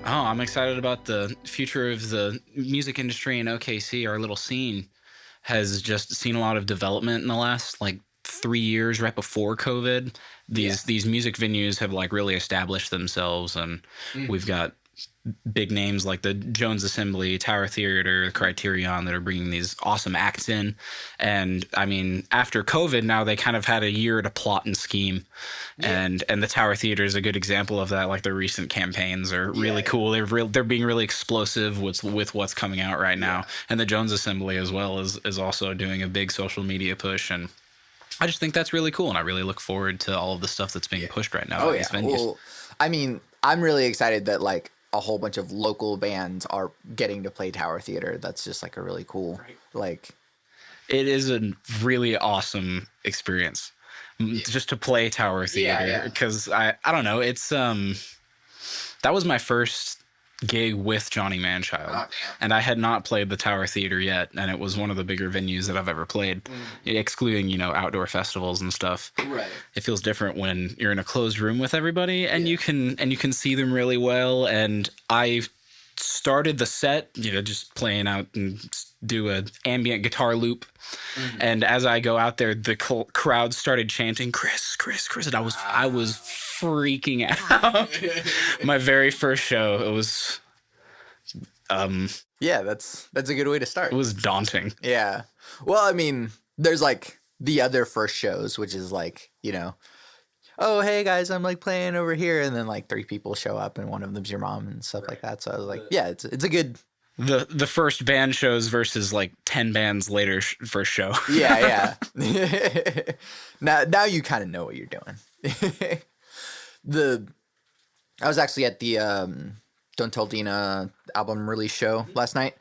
Oh, I'm excited about the future of the music industry in OKC. Our little scene has just seen a lot of development in the last like 3 years, right before COVID. These music venues have like really established themselves, and we've got big names like the Jones Assembly, Tower Theater, Criterion that are bringing these awesome acts in. And I mean, after COVID, now they kind of had a year to plot and scheme. And the Tower Theater is a good example of that. Like their recent campaigns are really cool. They're being really explosive with what's coming out right now. And the Jones Assembly as well is also doing a big social media push. And I just think that's really cool. And I really look forward to all of the stuff that's being pushed right now by these venues. Well, I mean, I'm really excited that like a whole bunch of local bands are getting to play Tower Theater. That's just like a really cool, like... It is a really awesome experience just to play Tower Theater because I don't know. It's, that was my first gig with Johnny Manchild, and I had not played the Tower Theater yet, and it was one of the bigger venues that I've ever played, excluding, you know, outdoor festivals and stuff. Right. It feels different when you're in a closed room with everybody and you can see them really well. And I started the set, you know, just playing out and do a ambient guitar loop. And as I go out there, the crowd started chanting, "Chris, Chris, Chris," and I was freaking out. My very first show, it was yeah, that's a good way to start. It was daunting. Yeah. Well, I mean, there's like the other first shows, which is like, you know, oh, hey guys, I'm like playing over here, and then like 3 people show up and one of them's your mom and stuff like that. So I was like, yeah, it's a good... The first band shows versus like 10 bands later first show. Yeah. Now you kind of know what you're doing. I was actually at the Don't Tell Dina album release show last night,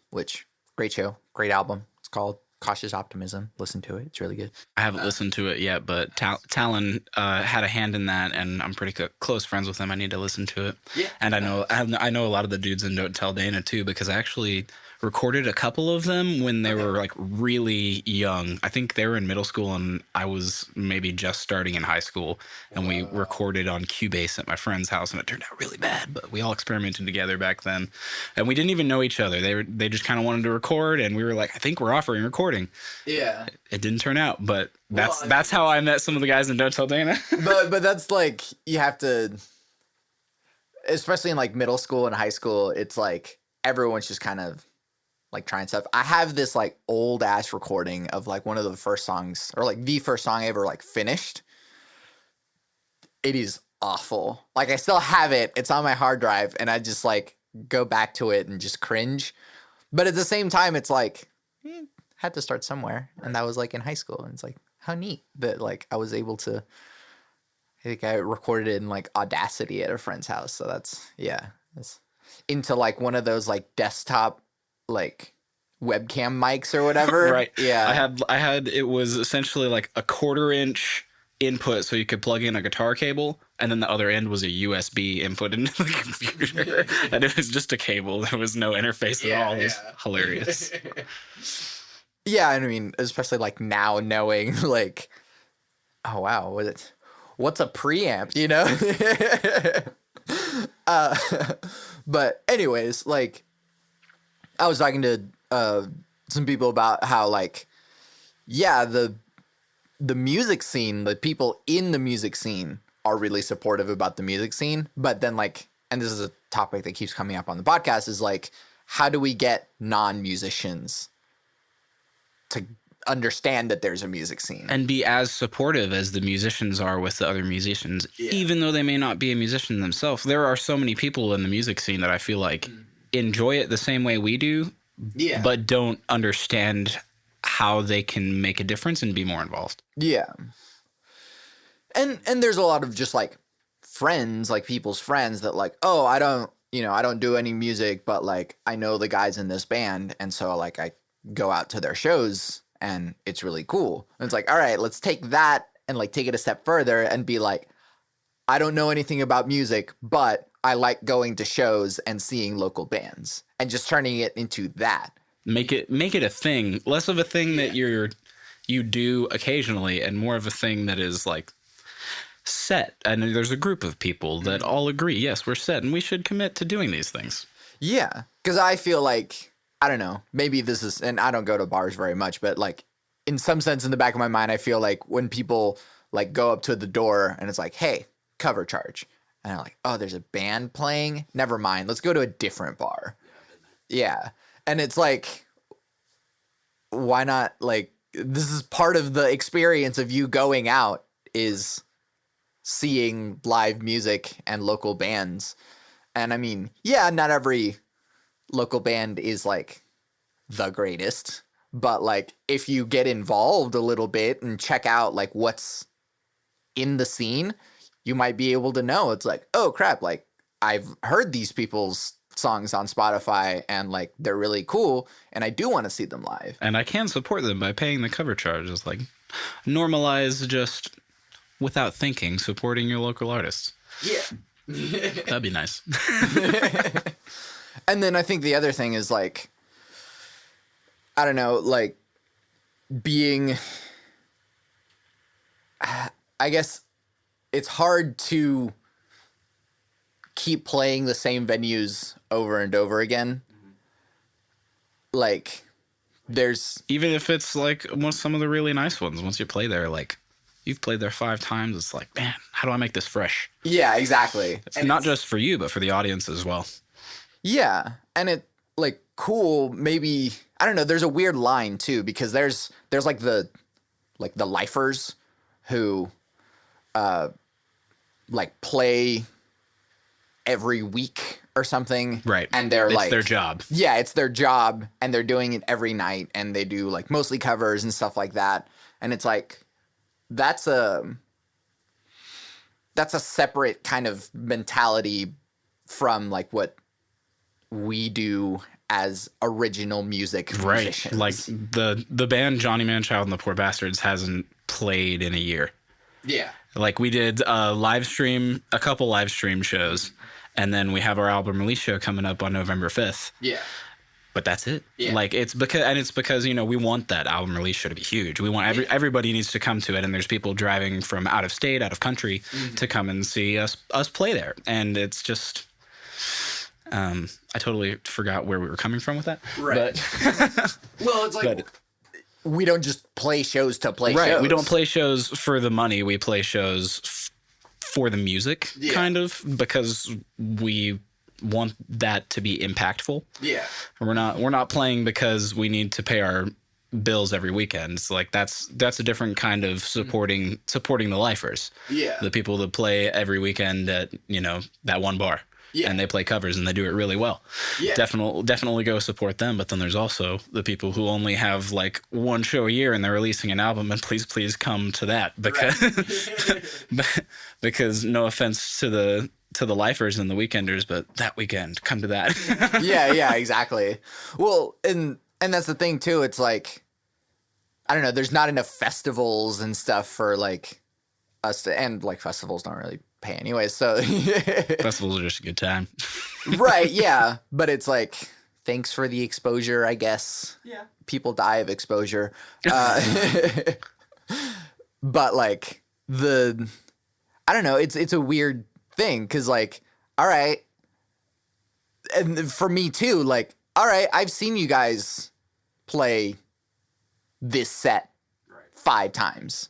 which great show, great album. It's called Cautious Optimism. Listen to it. It's really good. I haven't listened to it yet, but Talon had a hand in that, and I'm pretty close friends with him. I need to listen to it. Yeah. And I know a lot of the dudes in Don't Tell Dana too, because I actually recorded a couple of them when they were like really young. I think they were in middle school and I was maybe just starting in high school, and we recorded on Cubase at my friend's house, and it turned out really bad, but we all experimented together back then, and we didn't even know each other. They just kind of wanted to record, and we were like, I think we're offering recording. Yeah. It didn't turn out, but that's how I met some of the guys in Don't Tell Dana. but that's like, you have to, especially in like middle school and high school, it's like everyone's just kind of like trying stuff. I have this like old ass recording of like one of the first songs, or like the first song I ever like finished. It is awful. Like I still have it. It's on my hard drive, and I just like go back to it and just cringe. But at the same time, it's like, had to start somewhere. And that was like in high school. And it's like, how neat that like I was able to, I think I recorded it in like Audacity at a friend's house. So that's into like one of those like desktop like webcam mics or whatever. Right. Yeah. I had it was essentially like a 1/4-inch input, so you could plug in a guitar cable, and then the other end was a USB input into the computer. And it was just a cable. There was no interface at all. It was hilarious. Yeah, I mean, especially like now knowing like, oh wow, what's a preamp, you know? But anyways, like I was talking to some people about how like, yeah, the music scene, the people in the music scene are really supportive about the music scene. But then like, and this is a topic that keeps coming up on the podcast, is like, how do we get non-musicians to understand that there's a music scene and be as supportive as the musicians are with the other musicians, even though they may not be a musician themselves? There are so many people in the music scene that I feel like enjoy it the same way we do, but don't understand how they can make a difference and be more involved. Yeah. And there's a lot of just like friends, like people's friends that like, oh, I don't do any music, but like I know the guys in this band, and so like I go out to their shows and it's really cool. And it's like, all right, let's take that and like take it a step further and be like, I don't know anything about music, but I like going to shows and seeing local bands, and just turning it into that. Make it a thing, less of a thing that you do occasionally, and more of a thing that is like set, and there's a group of people that all agree, yes, we're set, and we should commit to doing these things. Yeah, because I feel like, I don't know, maybe this is, and I don't go to bars very much, but like in some sense in the back of my mind, I feel like when people like go up to the door and it's like, hey, cover charge. And I'm like, oh, there's a band playing? Never mind. Let's go to a different bar. Yeah. And it's like, why not? Like, this is part of the experience of you going out is seeing live music and local bands. And I mean, yeah, not every local band is like the greatest, but like if you get involved a little bit and check out like what's in the scene, you might be able to know. It's like, oh crap, like I've heard these people's songs on Spotify and like they're really cool and I do want to see them live. And I can support them by paying the cover charges. Like normalize just without thinking supporting your local artists. Yeah. That'd be nice. And then I think the other thing is like, I don't know, like being, I guess it's hard to keep playing the same venues over and over again. Like there's, even if it's like some of the really nice ones, once you play there, like you've played there 5 times, it's like, man, how do I make this fresh? Yeah, exactly. It's not just for you, but for the audience as well. Yeah. And it like cool, maybe, I don't know, there's a weird line too, because there's like the lifers who like play every week or something. Right. And they're it's their job. Yeah, it's their job and they're doing it every night and they do like mostly covers and stuff like that. And it's like, that's a separate kind of mentality from like what we do as original music musicians. Right. Like the band Johnny Manchild and the Poor Bastards hasn't played in a year. Yeah. Like we did a couple live stream shows, and then we have our album release show coming up on November 5th. Yeah. But that's it. Yeah. Like it's because you know we want that album release show to be huge. We want everybody needs to come to it, and there's people driving from out of state, out of country, to come and see us play there. And it's just, I totally forgot where we were coming from with that. Right. But, well, it's like we don't just play shows to play shows. Right. We don't play shows for the money. We play shows for the music, kind of, because we want that to be impactful. Yeah. We're not playing because we need to pay our bills every weekend. It's like that's a different kind of supporting the lifers. Yeah. The people that play every weekend at, you know, that one bar. Yeah. And they play covers and they do it really well. Yeah. Definitely go support them. But then there's also the people who only have like one show a year and they're releasing an album, and please come to that because because no offense to the lifers and the weekenders, but that weekend, come to that. yeah, exactly. Well, and that's the thing too. It's like, I don't know, there's not enough festivals and stuff for like us to, and like festivals don't really pay anyway. So festivals are just a good time. Right. Yeah. But it's like, thanks for the exposure, I guess. Yeah. People die of exposure. But like I don't know, it's a weird thing because like, all right, and for me too, like, all right, I've seen you guys play this set 5 times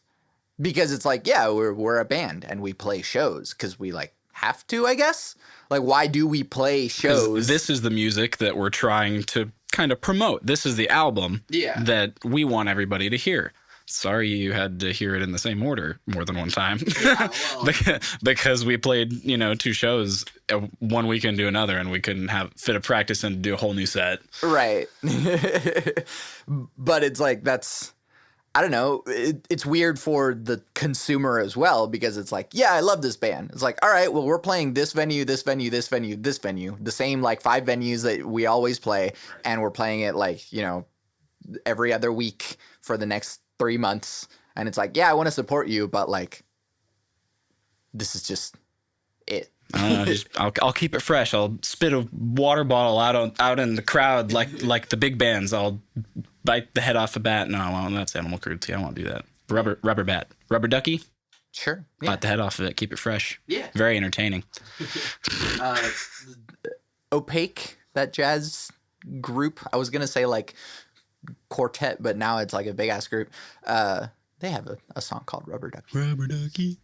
because it's like, yeah, we're a band and we play shows because we like have to, I guess. Like, why do we play shows? This is the music that we're trying to kind of promote. This is the album that we want everybody to hear. Sorry you had to hear it in the same order more than one time. Yeah, well. Because we played, 2 shows one weekend to another, and we couldn't fit a practice and do a whole new set. Right. But it's like, I don't know. It's weird for the consumer as well, because it's like, yeah, I love this band. It's like, all right, well, we're playing this venue, this venue, this venue, this venue, the same like 5 venues that we always play. And we're playing it like, every other week for the next 3 months. And it's like, yeah, I want to support you, but like, this is just it. I'll keep it fresh. I'll spit a water bottle out in the crowd like the big bands. I'll bite the head off a bat. No, well, that's animal cruelty. I won't do that. Rubber bat. Rubber ducky? Sure. Bite the head off of it. Keep it fresh. Yeah. Very entertaining. Opaque, that jazz group. I was gonna say like quartet, but now it's like a big ass group. They have a song called Rubber Ducky. Rubber ducky.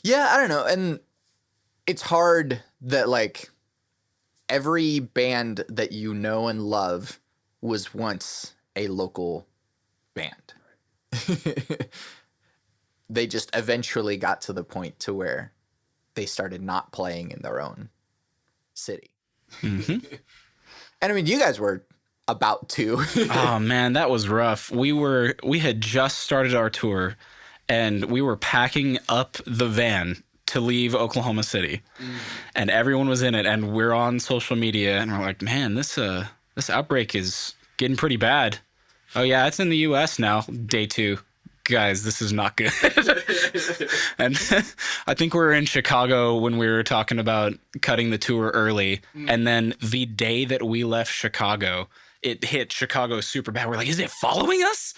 Yeah, I don't know. And it's hard that like every band that you know and love was once a local band. They just eventually got to the point to where they started not playing in their own city. Mm-hmm. And I mean, you guys were about to. Oh man, that was rough. We had just started our tour, and we were packing up the van to leave Oklahoma City, and everyone was in it. And we're on social media, and we're like, "Man, this outbreak is getting pretty bad." Oh yeah, it's in the U.S. now. Day 2, guys, this is not good. And I think we were in Chicago when we were talking about cutting the tour early, and then the day that we left Chicago, it hit Chicago super bad. We're like, is it following us?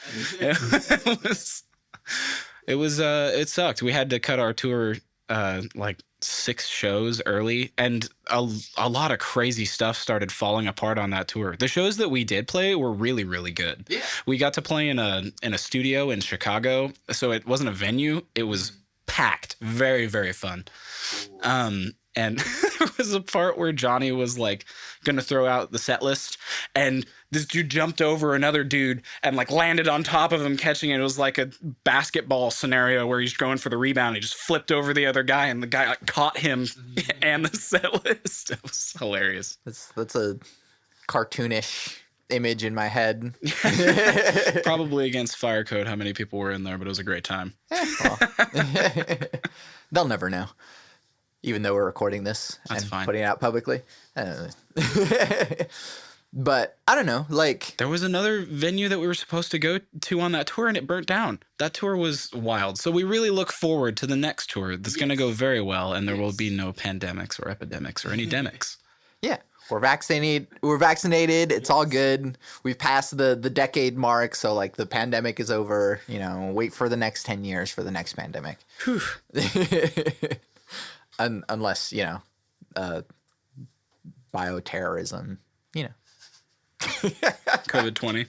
It sucked. We had to cut our tour like 6 shows early, and a lot of crazy stuff started falling apart on that tour. The shows that we did play were really, really good. Yeah. We got to play in a studio in Chicago, so it wasn't a venue. It was packed. Very, very fun. And there was a part where Johnny was like gonna throw out the set list, and this dude jumped over another dude and like landed on top of him, catching it. It was like a basketball scenario where he's going for the rebound. He just flipped over the other guy, and the guy like caught him and the set list. It was hilarious. That's a cartoonish image in my head. Probably against fire code how many people were in there, but it was a great time. Well, they'll never know. Even though we're recording this That's and fine. putting it out publicly. But I don't know, like... There was another venue that we were supposed to go to on that tour, and it burnt down. That tour was wild. So we really look forward to the next tour that's going to go very well, and there will be no pandemics or epidemics or any demics. Yeah, we're vaccinated. It's all good. We've passed the decade mark, so like the pandemic is over. You know, wait for the next 10 years for the next pandemic. Unless, you know, bioterrorism, you know. COVID-20.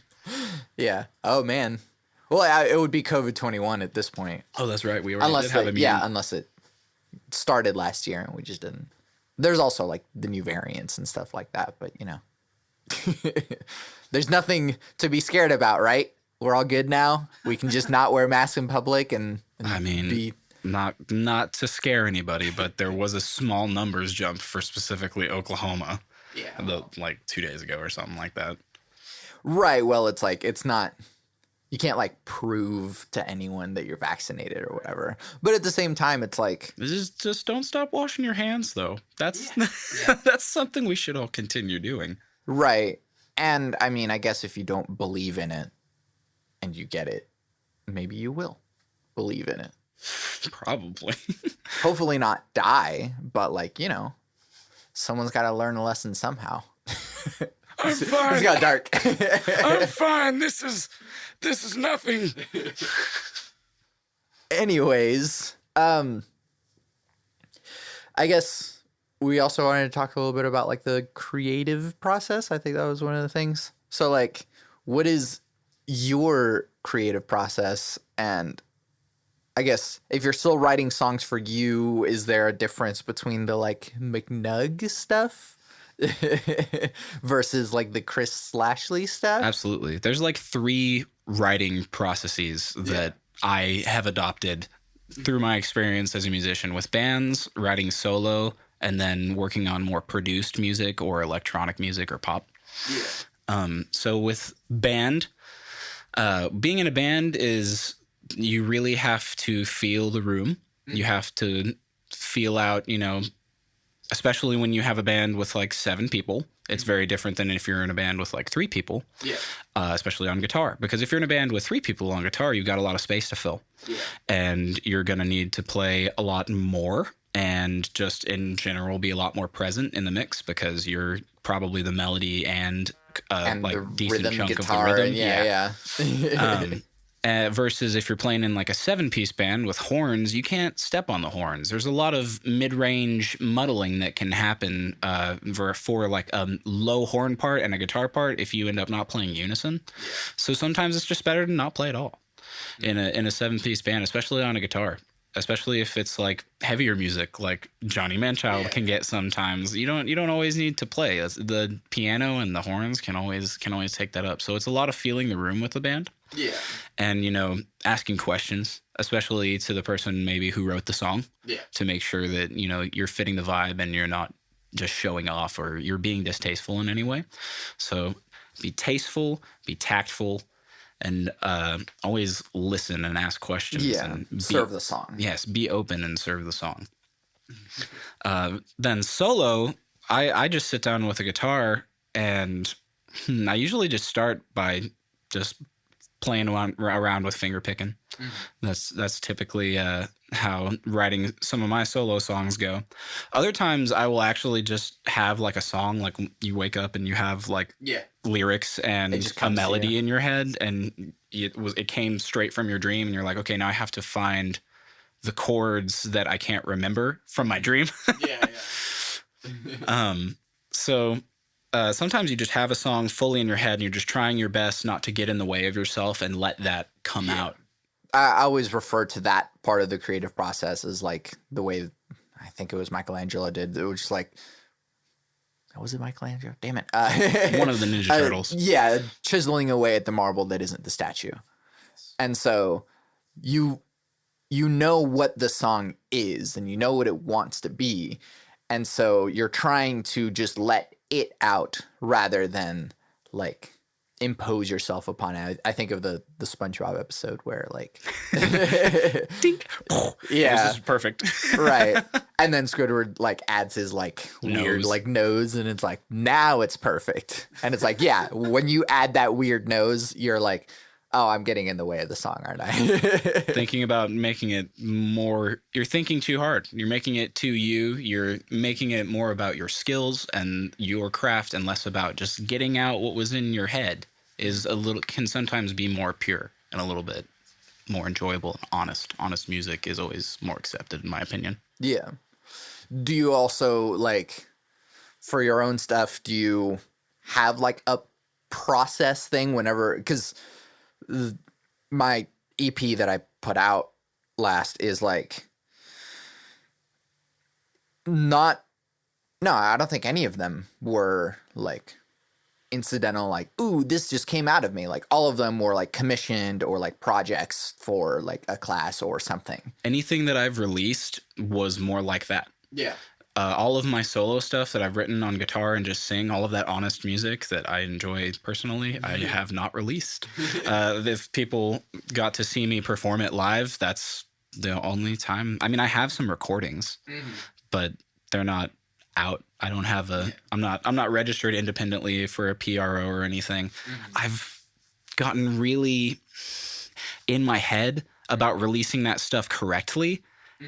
Yeah. Oh, man. Well, it would be COVID-21 at this point. Oh, that's right. We already did have a meeting. Yeah, unless it started last year and we just didn't. There's also, like, the new variants and stuff like that, but, you know. There's nothing to be scared about, right? We're all good now. We can just not wear masks in public and I mean... Not to scare anybody, but there was a small numbers jump for specifically Oklahoma. Yeah. Like 2 days ago or something like that. Right. Well, it's like, it's not, you can't like prove to anyone that you're vaccinated or whatever. But at the same time, it's like, just don't stop washing your hands though. That's that's something we should all continue doing. Right. And I mean, I guess if you don't believe in it and you get it, maybe you will believe in it. Probably. Hopefully not die, but like, you know, someone's got to learn a lesson somehow. I'm fine. It's got dark. I'm fine. This is nothing. Anyways, I guess we also wanted to talk a little bit about like the creative process. I think that was one of the things. So like, what is your creative process? And I guess if you're still writing songs for you, is there a difference between the like McNug stuff versus like the Chris Lashley stuff? Absolutely. There's like 3 writing processes that I have adopted through my experience as a musician with bands, writing solo, and then working on more produced music or electronic music or pop. Yeah. So with band, being in a band is... You really have to feel the room. You have to feel out, you know, especially when you have a band with like 7 people. It's very different than if you're in a band with like 3 people, especially on guitar. Because if you're in a band with 3 people on guitar, you've got a lot of space to fill. Yeah. And you're going to need to play a lot more and just in general be a lot more present in the mix because you're probably the melody and like decent chunk of the rhythm. Yeah. Versus if you're playing in like a 7-piece band with horns, you can't step on the horns. There's a lot of mid-range muddling that can happen for like a low horn part and a guitar part if you end up not playing unison. So sometimes it's just better to not play at all in a 7-piece band, especially on a guitar. Especially if it's like heavier music, like Johnny Manchild can get sometimes. You don't always need to play. The piano and the horns can always take that up. So it's a lot of feeling the room with the band. Yeah. And asking questions, especially to the person maybe who wrote the song. Yeah. To make sure that you're fitting the vibe and you're not just showing off or you're being distasteful in any way. So be tasteful, be tactful. And always listen and ask questions. Yeah, and serve the song. Yes, be open and serve the song. Then solo, I just sit down with a guitar, and I usually just start by just playing around with finger picking. That's typically how writing some of my solo songs go. Other times I will actually just have like a song, like you wake up and you have like lyrics and a melody in your head, and it came straight from your dream, and you're like, okay, now I have to find the chords that I can't remember from my dream. So sometimes you just have a song fully in your head and you're just trying your best not to get in the way of yourself and let that come out. I always refer to that part of the creative process as like the way I think it was Michelangelo did. It was just like, was it Michelangelo? Damn it. One of the Ninja Turtles. Yeah, chiseling away at the marble that isn't the statue. And so you know what the song is and you know what it wants to be. And so you're trying to just let it out rather than like impose yourself upon it. I think of the SpongeBob episode where like Dink. Yeah. This is perfect. Right. And then Squidward like adds his like weird like nose, and it's like, now it's perfect. And it's like, yeah, when you add that weird nose, you're like, oh, I'm getting in the way of the song, aren't I? Thinking about making it more, you're thinking too hard. You're making it too you. You're making it more about your skills and your craft and less about just getting out what was in your head can sometimes be more pure and a little bit more enjoyable and honest. Honest music is always more accepted, in my opinion. Yeah. Do you also like, for your own stuff, do you have like a process thing whenever, because my EP that I put out last is like I don't think any of them were like incidental, like, ooh, this just came out of me. Like all of them were like commissioned or like projects for like a class or something. Anything that I've released was more like that. Yeah. All of my solo stuff that I've written on guitar and just sing, all of that honest music that I enjoy personally, I have not released. If people got to see me perform it live, that's the only time. I mean, I have some recordings, but they're not out. I don't have I'm not registered independently for a PRO or anything. I've gotten really in my head about releasing that stuff correctly.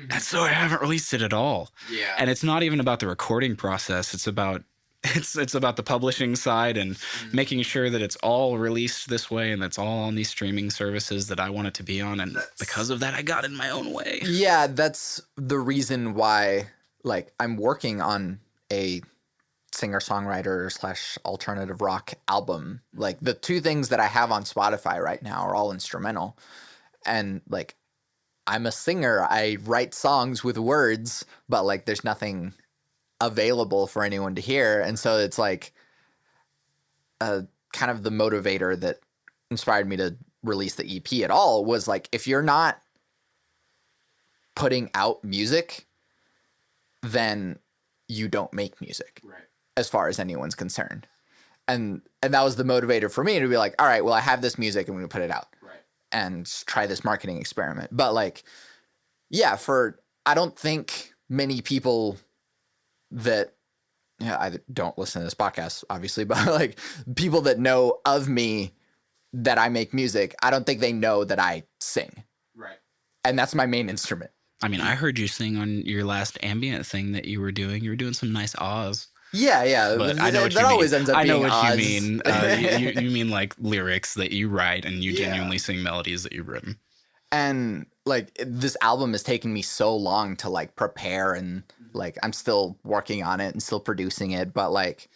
And so I haven't released it at all. Yeah. And it's not even about the recording process. It's about the publishing side and making sure that it's all released this way and that's all on these streaming services that I want it to be on. And because of that, I got in my own way. Yeah, that's the reason why like I'm working on a singer-songwriter / alternative rock album. Like the two things that I have on Spotify right now are all instrumental. And like I'm a singer. I write songs with words, but like there's nothing available for anyone to hear. And so it's like kind of the motivator that inspired me to release the EP at all was like, if you're not putting out music, then you don't make music, right? As far as anyone's concerned. And that was the motivator for me to be like, all right, well, I have this music and I'm going to put it out. And try this marketing experiment. But like, yeah, I don't think many people that, I don't listen to this podcast, obviously, but like people that know of me that I make music, I don't think they know that I sing. Right. And that's my main instrument. I mean, I heard you sing on your last ambient thing that you were doing. You were doing some nice ahs. Yeah. But I know what that you always mean. ends up I know being what odds. you mean. You mean like lyrics that you write and you genuinely sing melodies that you've written. And like this album has taken me so long to like prepare, and like I'm still working on it and still producing it, but like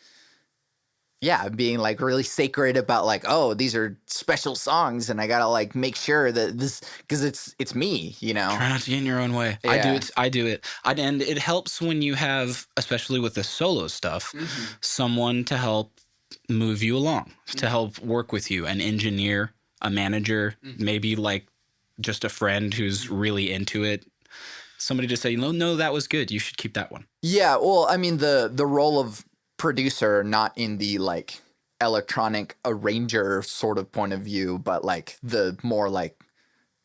yeah, being like really sacred about like, oh, these are special songs and I gotta like make sure that this, because it's me, you know. Try not to get in your own way. Yeah. I do it. And it helps when you have, especially with the solo stuff, someone to help move you along, to help work with you, an engineer, a manager, maybe like just a friend who's really into it. Somebody to say, no, that was good. You should keep that one. Yeah, well, I mean the role of producer, not in the like electronic arranger sort of point of view, but like the more like,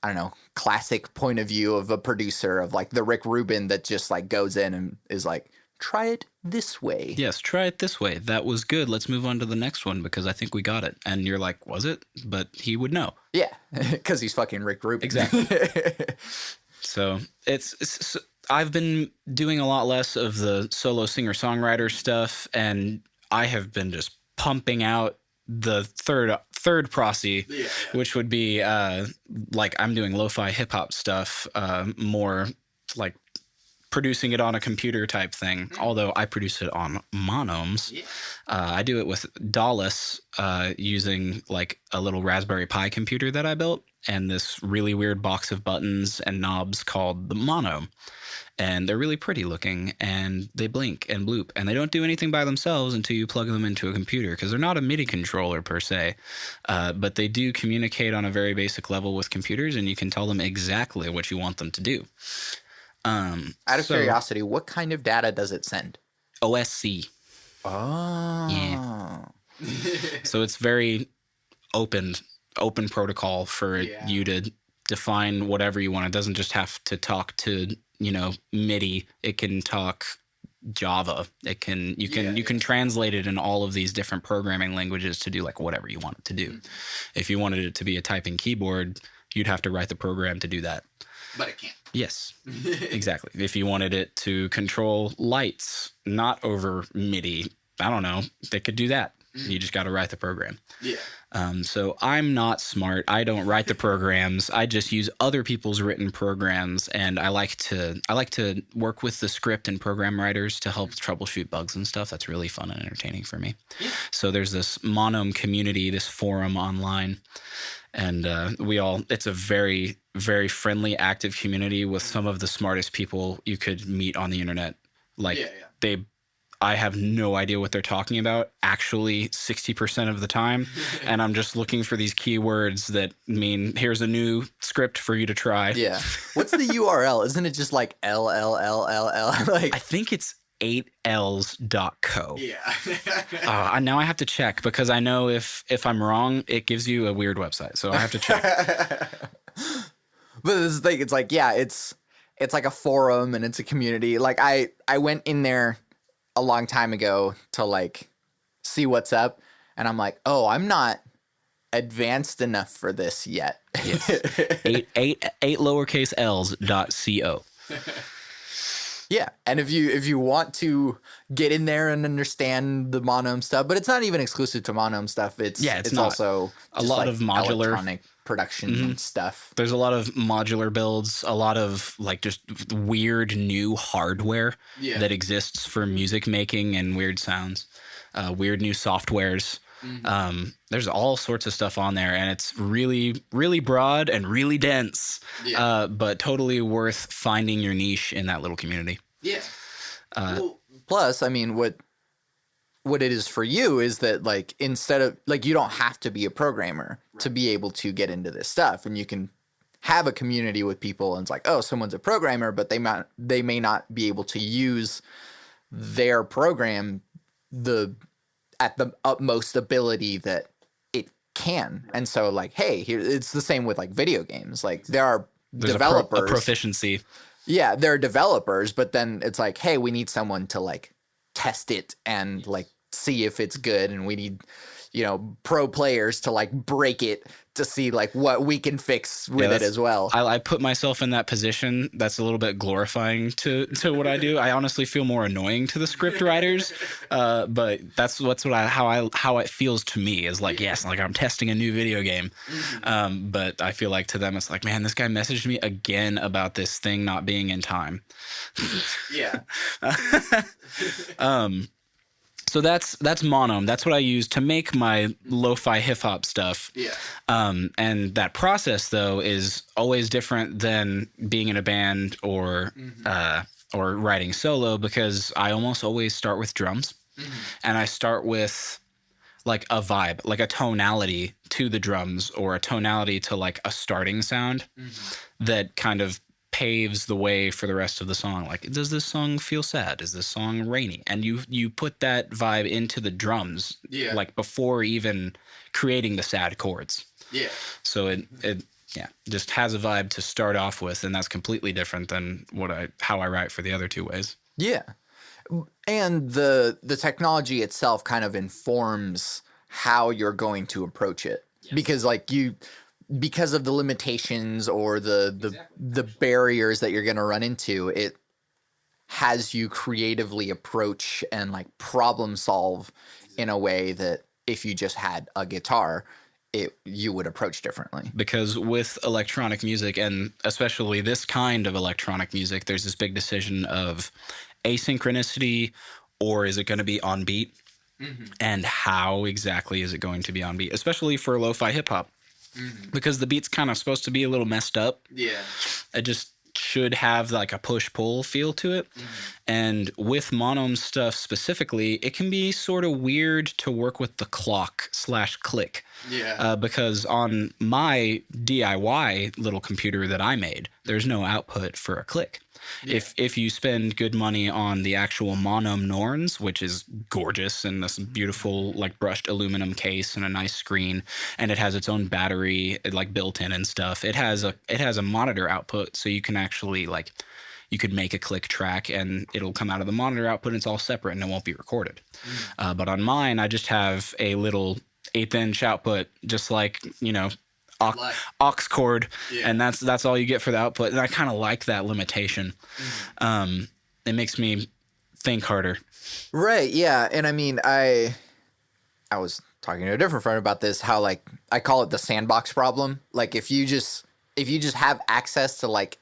I don't know, classic point of view of a producer, of like the Rick Rubin that just like goes in and is like, try it this way. Yes, try it this way. That was good. Let's move on to the next one because I think we got it. And you're like, was it? But he would know. Yeah, because he's fucking Rick Rubin. Exactly. So it's I've been doing a lot less of the solo singer-songwriter stuff, and I have been just pumping out the third prosy, which would be like I'm doing lo-fi hip-hop stuff, more like producing it on a computer type thing, although I produce it on monomes. I do it with Dallas using like a little Raspberry Pi computer that I built and this really weird box of buttons and knobs called the monome. And they're really pretty looking, and they blink and bloop, and they don't do anything by themselves until you plug them into a computer, because they're not a MIDI controller per se, but they do communicate on a very basic level with computers, and you can tell them exactly what you want them to do. Out of curiosity, what kind of data does it send? OSC. Oh. Yeah. So it's very open protocol for you to define whatever you want. It doesn't just have to talk to, MIDI. It can talk Java. You can translate it in all of these different programming languages to do like whatever you want it to do. If you wanted it to be a typing keyboard, you'd have to write the program to do that. But it can't. Yes, exactly. If you wanted it to control lights, not over MIDI, I don't know, they could do that. You just got to write the program. Yeah. So I'm not smart. I don't write the programs. I just use other people's written programs, and I like to work with the script and program writers to help troubleshoot bugs and stuff. That's really fun and entertaining for me. Yeah. So there's this monome community, this forum online, and it's a very, very friendly, active community with some of the smartest people you could meet on the internet. I have no idea what they're talking about, actually 60% of the time. And I'm just looking for these keywords that mean, here's a new script for you to try. Yeah. What's the URL? Isn't it just like LLLLL? Like, I think it's 8ls.co. Yeah. Now I have to check, because I know if I'm wrong, it gives you a weird website. So I have to check. But this thing, it's like, yeah, it's like a forum and it's a community. Like I went in there a long time ago to like see what's up, and I'm like, oh, I'm not advanced enough for this yet. Yes. 8 lowercase l's.co. Yeah, and if you want to get in there and understand the monome stuff, but it's not even exclusive to monome stuff. It's also a lot of modular electronic production stuff. There's a lot of modular builds, a lot of like just weird new hardware that exists for music making and weird sounds, weird new softwares. There's all sorts of stuff on there, and it's really, really broad and really dense, but totally worth finding your niche in that little community. Yeah. Plus, I mean, what it is for you is that like, instead of like, you don't have to be a programmer to be able to get into this stuff, and you can have a community with people, and it's like, oh, someone's a programmer, but they may not be able to use their program at the utmost ability that it can. And so like, hey, here, it's the same with like video games. Like there's developers. A proficiency. Yeah, there are developers, but then it's like, hey, we need someone to like test it and like see if it's good, and we need, pro players to like break it to see like what we can fix with it as well. I put myself in that position. That's a little bit glorifying to what I do. I honestly feel more annoying to the script writers, but that's how it feels to me is like, yes, like I'm testing a new video game. But I feel like to them, it's like, man, this guy messaged me again about this thing not being in time. Yeah. So that's Monome. That's what I use to make my lo-fi hip-hop stuff. Yeah. And that process, though, is always different than being in a band or writing solo, because I almost always start with drums. And I start with like a vibe, like a tonality to the drums or a tonality to like a starting sound that kind of paves the way for the rest of the song. Like, does this song feel sad? Is this song rainy? And you put that vibe into the drums, like before even creating the sad chords. Yeah. So it just has a vibe to start off with, and that's completely different than how I write for the other two ways. Yeah. And the technology itself kind of informs how you're going to approach it. Yeah. Because of the limitations or the barriers that you're going to run into, it has you creatively approach and like problem solve in a way that if you just had a guitar, you would approach differently. Because with electronic music, and especially this kind of electronic music, there's this big decision of asynchronicity, or is it going to be on beat? And how exactly is it going to be on beat, especially for lo-fi hip-hop? Because the beat's kind of supposed to be a little messed up. Yeah. It just should have like a push-pull feel to it. And with Monome stuff specifically, it can be sort of weird to work with the clock/click. Yeah. Because on my DIY little computer that I made, there's no output for a click. Yeah. If you spend good money on the actual Monome Norns, which is gorgeous and this beautiful like brushed aluminum case and a nice screen, and it has its own battery like built in and stuff. It has a monitor output, so you can actually like you could make a click track and it'll come out of the monitor output and it's all separate and it won't be recorded. But on mine, I just have a little 1/8" output, just like aux cord, and that's all you get for the output. And I kind of like that limitation. It makes me think harder. Right. Yeah. And I mean, I was talking to a different friend about this, how like I call it the sandbox problem. Like if you just have access to like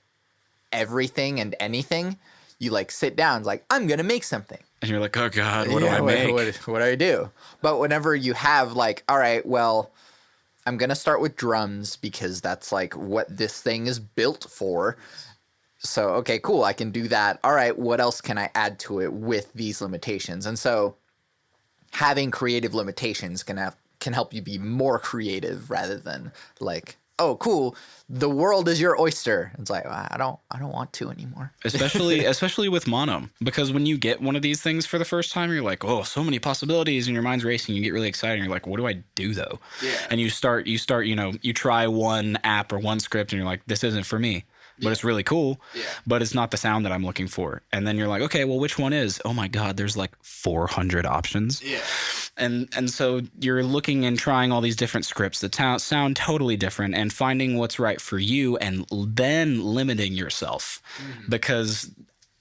everything and anything, you like sit down, it's like, I'm going to make something. And you're like, oh God, what do I make? What do I do? But whenever you have like, all right, well, I'm going to start with drums because that's like what this thing is built for. So, okay, cool. I can do that. All right. What else can I add to it with these limitations? And so having creative limitations can help you be more creative rather than like, oh, cool, the world is your oyster. It's like, I don't want to anymore. Especially with Monome, because when you get one of these things for the first time, you're like, oh, so many possibilities, and your mind's racing. You get really excited. And you're like, what do I do though? Yeah. And you start, you try one app or one script, and you're like, this isn't for me. But it's really cool, but it's not the sound that I'm looking for. And then you're like, okay, well, which one is? Oh my God, there's like 400 options. Yeah. And so you're looking and trying all these different scripts that sound totally different and finding what's right for you and then limiting yourself. Because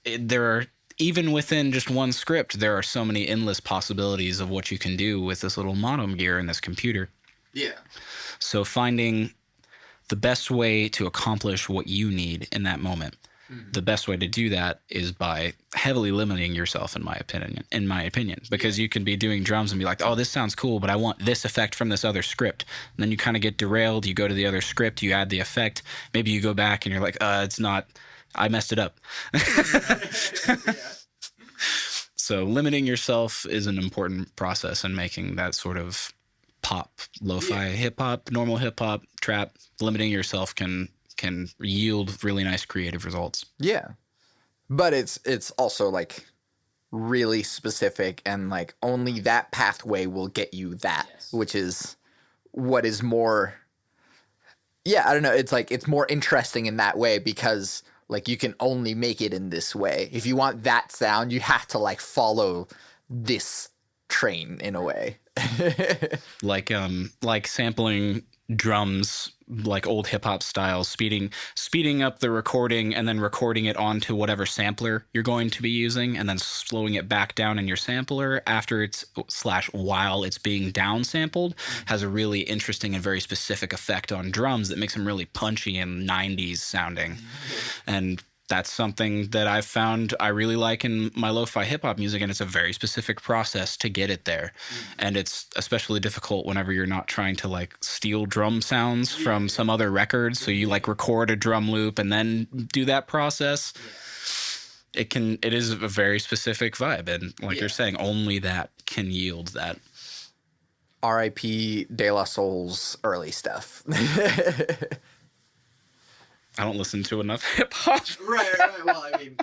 there are, even within just one script, there are so many endless possibilities of what you can do with this little Monome gear in this computer. Yeah. So finding the best way to accomplish what you need in that moment. The best way to do that is by heavily limiting yourself, in my opinion, because you can be doing drums and be like, oh, this sounds cool, but I want this effect from this other script. And then you kind of get derailed. You go to the other script, you add the effect. Maybe you go back and you're like, it's not, I messed it up. So limiting yourself is an important process in making that sort of pop, lo-fi, hip-hop, normal hip-hop, trap. Limiting yourself can yield really nice creative results. Yeah. But it's also like really specific, and like only that pathway will get you that, which is what is more, I don't know. It's like, it's more interesting in that way because like you can only make it in this way. If you want that sound, you have to like follow this train in a way. Like sampling drums, like old hip hop style, speeding up the recording and then recording it onto whatever sampler you're going to be using, and then slowing it back down in your sampler after it's / while it's being downsampled, has a really interesting and very specific effect on drums that makes them really punchy and 90s sounding. And that's something that I've found I really like in my lo-fi hip-hop music, and it's a very specific process to get it there. And it's especially difficult whenever you're not trying to like steal drum sounds from some other record, so you like record a drum loop and then do that process. It is a very specific vibe, and like you're saying, only that can yield that. R.I.P. De La Soul's early stuff. I don't listen to enough hip hop. Right. Well, I mean,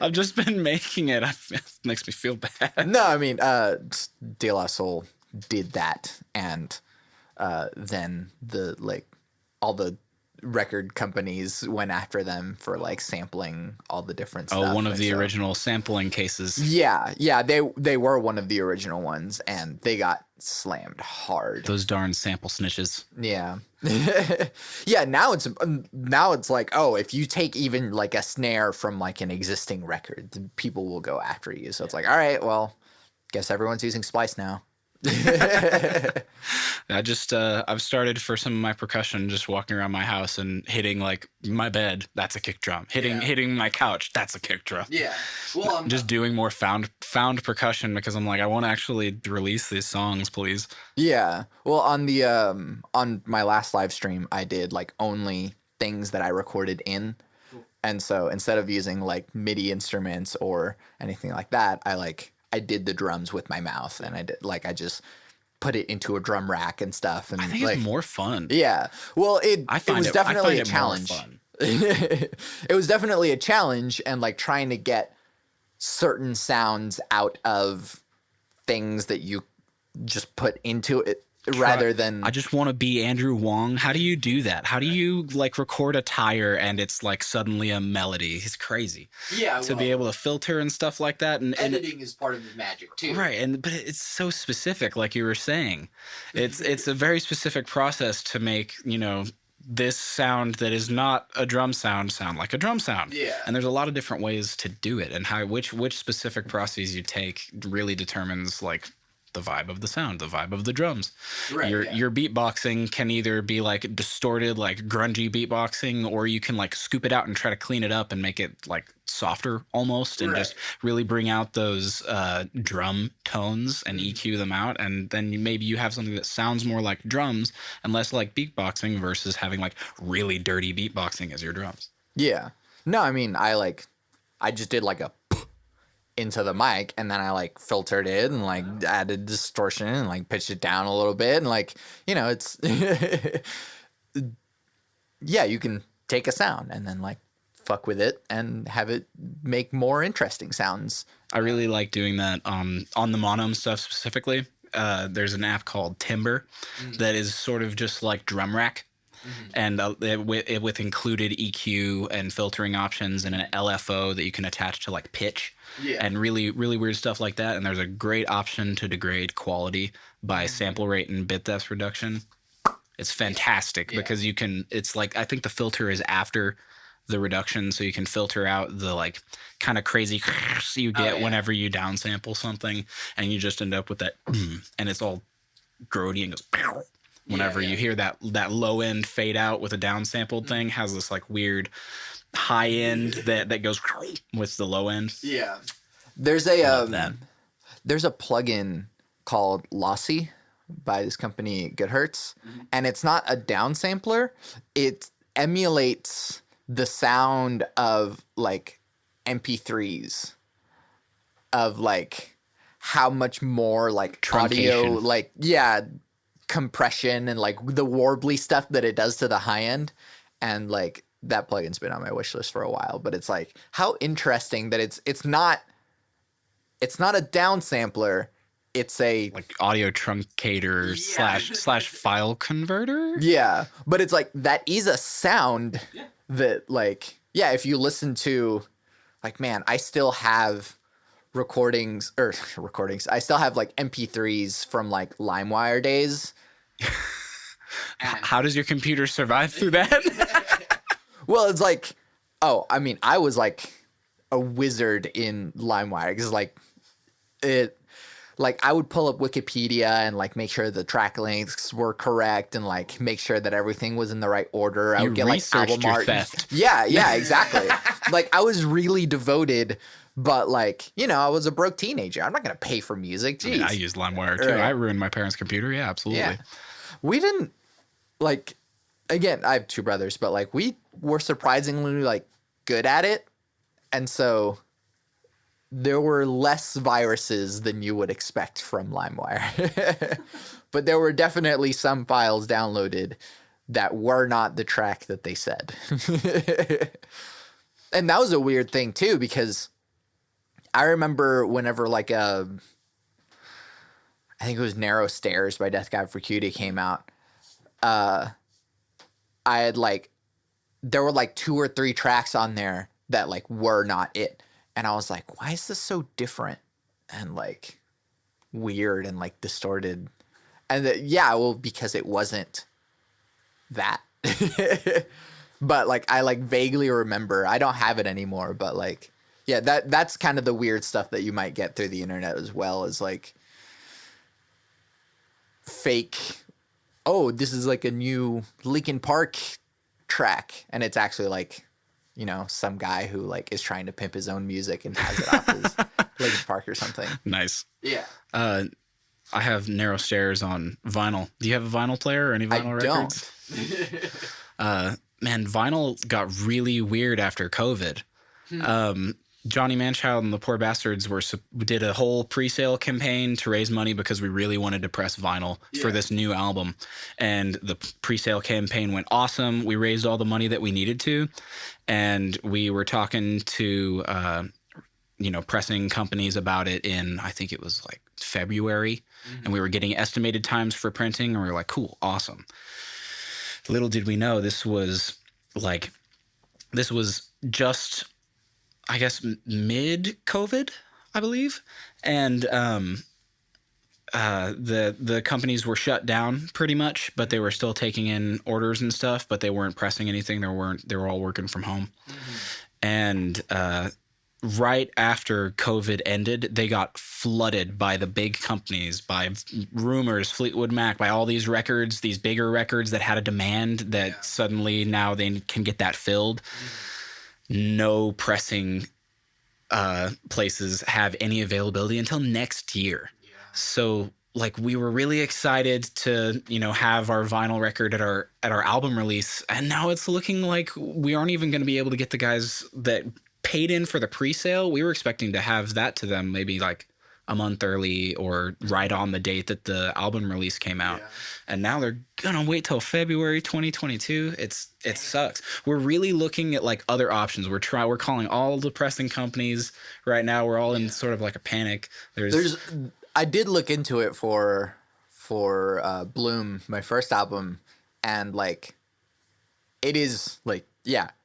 I've just been making it. It makes me feel bad. No, I mean, De La Soul did that, and then all the record companies went after them for like sampling all the different stuff. Oh, one of the original sampling cases. Yeah, they were one of the original ones, and they got slammed hard. Those darn sample snitches. Yeah. Yeah, now it's like, oh, if you take even like a snare from like an existing record, people will go after you. So it's like, all right, well, guess everyone's using Splice now. I've started for some of my percussion just walking around my house and hitting like my bed, that's a kick drum. Hitting my couch, that's a kick drum. Yeah. Well, I'm just doing more found percussion because I'm like, I want to actually release these songs, please. Yeah. Well, on the on my last live stream, I did like only things that I recorded in. And so instead of using like MIDI instruments or anything like that, I did the drums with my mouth, and I just put it into a drum rack and stuff. And I think it's more fun. Yeah. Well, it was definitely a challenge. It was definitely a challenge, and like trying to get certain sounds out of things that you just put into it. Rather than I just want to be Andrew Wong. How do you do that? How do you like record a tire and it's like suddenly a melody? It's crazy. Yeah, to be able to filter and stuff like that, and editing is part of the magic too. Right, but it's so specific, like you were saying. It's a very specific process to make, this sound that is not a drum sound like a drum sound. Yeah. And there's a lot of different ways to do it, and which specific processes you take really determines like the vibe of the sound, the vibe of the drums. Right, your beatboxing can either be like distorted, like grungy beatboxing, or you can like scoop it out and try to clean it up and make it like softer almost, and just really bring out those drum tones and EQ them out. And then maybe you have something that sounds more like drums and less like beatboxing versus having like really dirty beatboxing as your drums. Yeah. No, I mean, I just did like a into the mic, and then I like filtered it and like added distortion and like pitched it down a little bit, and like, it's yeah, you can take a sound and then like fuck with it and have it make more interesting sounds. I really like doing that on the mono stuff specifically. There's an app called Timber that is sort of just like drum rack. And with included EQ and filtering options and an LFO that you can attach to like pitch and really, really weird stuff like that. And there's a great option to degrade quality by sample rate and bit depth reduction. It's fantastic because it's like, I think the filter is after the reduction, so you can filter out the like kind of crazy you get whenever you downsample something, and you just end up with that and it's all grody and goes whenever you hear that low end fade out with a downsampled thing, has this like weird high end that goes with the low end. Yeah. There's a plugin called Lossy by this company Guitarist, and it's not a downsampler. It emulates the sound of like MP3s, of like how much more like audio, like compression and like the warbly stuff that it does to the high end. And like that plugin's been on my wish list for a while, but it's like, how interesting that it's not a downsampler, it's a like audio truncator slash file converter. Yeah, but it's like that is a sound that like, if you listen to like, man, I still have recordings. I still have like MP3s from like LimeWire days. How does your computer survive through that? Well, it's like, I mean, I was like a wizard in LimeWire because I would pull up Wikipedia and like make sure the track links were correct and like make sure that everything was in the right order. I would get like album art. Theft. Yeah, exactly. Like I was really devoted, but like, I was a broke teenager. I'm not going to pay for music. Jeez. I used LimeWire too. Right. I ruined my parents' computer. Yeah, absolutely. Yeah. We didn't like, again, I have two brothers, but like we were surprisingly like good at it. And so there were less viruses than you would expect from LimeWire. But there were definitely some files downloaded that were not the track that they said. And that was a weird thing too, because I remember whenever like I think it was Narrow Stairs by Death God for Cutie came out, I had like, there were like 2 or 3 tracks on there that like were not it. And I was like, why is this so different and like weird and like distorted? And because it wasn't that. But like I like vaguely remember, I don't have it anymore, but like, yeah, that's kind of the weird stuff that you might get through the internet as well, as like fake, this is like a new Linkin Park track, and it's actually like, some guy who like is trying to pimp his own music and has it off his Linkin Park or something. Nice. Yeah. I have Narrow Stairs on vinyl. Do you have a vinyl player or any vinyl records? I don't. Man, vinyl got really weird after COVID. Johnny Manchild and the Poor Bastards did a whole pre-sale campaign to raise money because we really wanted to press vinyl for this new album. And the pre-sale campaign went awesome. We raised all the money that we needed to. And we were talking to, pressing companies about it in, I think it was like February. Mm-hmm. And we were getting estimated times for printing. And we were like, cool, awesome. Little did we know this was just, I guess, mid-COVID, I believe. And the companies were shut down pretty much, but they were still taking in orders and stuff, but they weren't pressing anything. They were all working from home. Mm-hmm. And right after COVID ended, they got flooded by the big companies, by Rumors, Fleetwood Mac, by all these records, these bigger records that had a demand that suddenly now they can get that filled. Mm-hmm. No pressing places have any availability until next year. Yeah. So like we were really excited to, have our vinyl record at our album release. And now it's looking like we aren't even going to be able to get the guys that paid in for the pre-sale. We were expecting to have that to them maybe like a month early or right on the date that the album release came out. Yeah. And now they're going to wait till February 2022. It sucks. We're really looking at like other options. We're calling all the pressing companies right now. We're all in sort of like a panic. I did look into it for Bloom, my first album, and like it is like,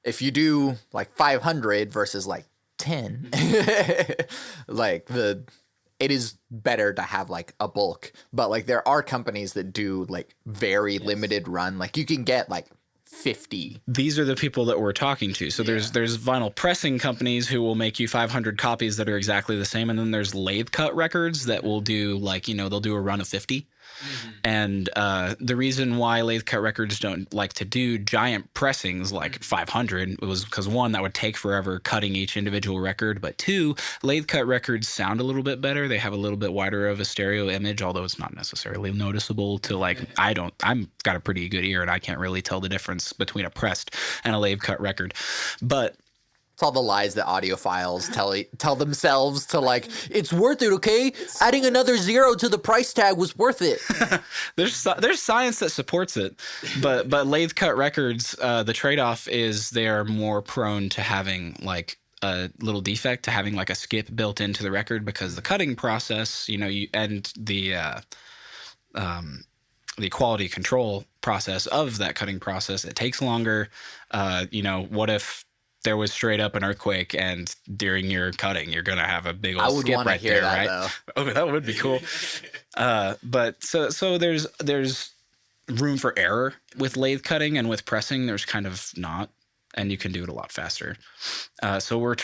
if you do like 500 versus like 10, like it is better to have like a bulk, but like there are companies that do like very limited run. Like you can get like 50. These are the people that we're talking to. So there's vinyl pressing companies who will make you 500 copies that are exactly the same. And then there's lathe cut records that will do like, they'll do a run of 50. Mm-hmm. And the reason why lathe cut records don't like to do giant pressings like 500 was because, one, that would take forever cutting each individual record, but two, lathe cut records sound a little bit better. They have a little bit wider of a stereo image, although it's not necessarily noticeable to like I'm got a pretty good ear and I can't really tell the difference between a pressed and a lathe cut record. But it's all the lies that audiophiles tell themselves to like, it's worth it, okay? Adding another 0 to the price tag was worth it. There's science that supports it, but lathe cut records, the trade-off is they are more prone to having like a little defect, to having like a skip built into the record, because the cutting process, and the quality control process of that cutting process, it takes longer. What if there was straight up an earthquake, and during your cutting, you're gonna have a big I old would skip want to right hear there, that right? though. Oh, that would be cool. But so there's room for error with lathe cutting, and with pressing, there's kind of not, and you can do it a lot faster. So we're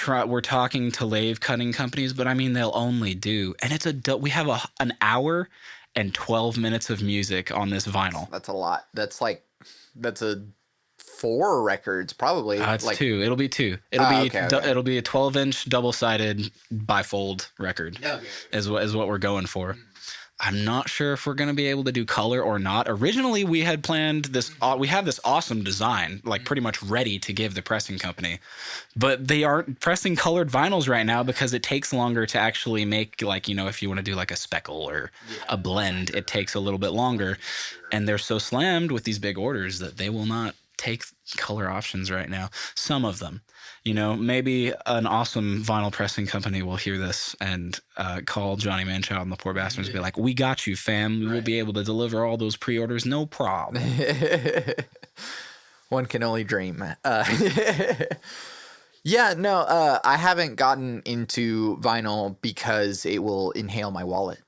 talking to lathe cutting companies, but I mean they'll only do, and we have an hour and 12 minutes of music on this vinyl. That's a lot. That's a 4 records probably. It's like 2. It'll be 2. It'll be okay. It'll be a 12-inch double-sided bifold record. Okay. Is what we're going for. I'm not sure if we're going to be able to do color or not. Originally, we had planned this. We have this awesome design, like pretty much ready to give the pressing company, but they aren't pressing colored vinyls right now because it takes longer to actually make, like, you know, if you want to do like a speckle or a blend, it takes a little bit longer, and they're so slammed with these big orders that they will not take color options right now. Some of them, you know, maybe an awesome vinyl pressing company will hear this and call Johnny Manchild and the Poor Bastards and be like, "We got you, fam. We will be able to deliver all those pre-orders, no problem." One can only dream. Yeah, no, I haven't gotten into vinyl because it will inhale my wallet.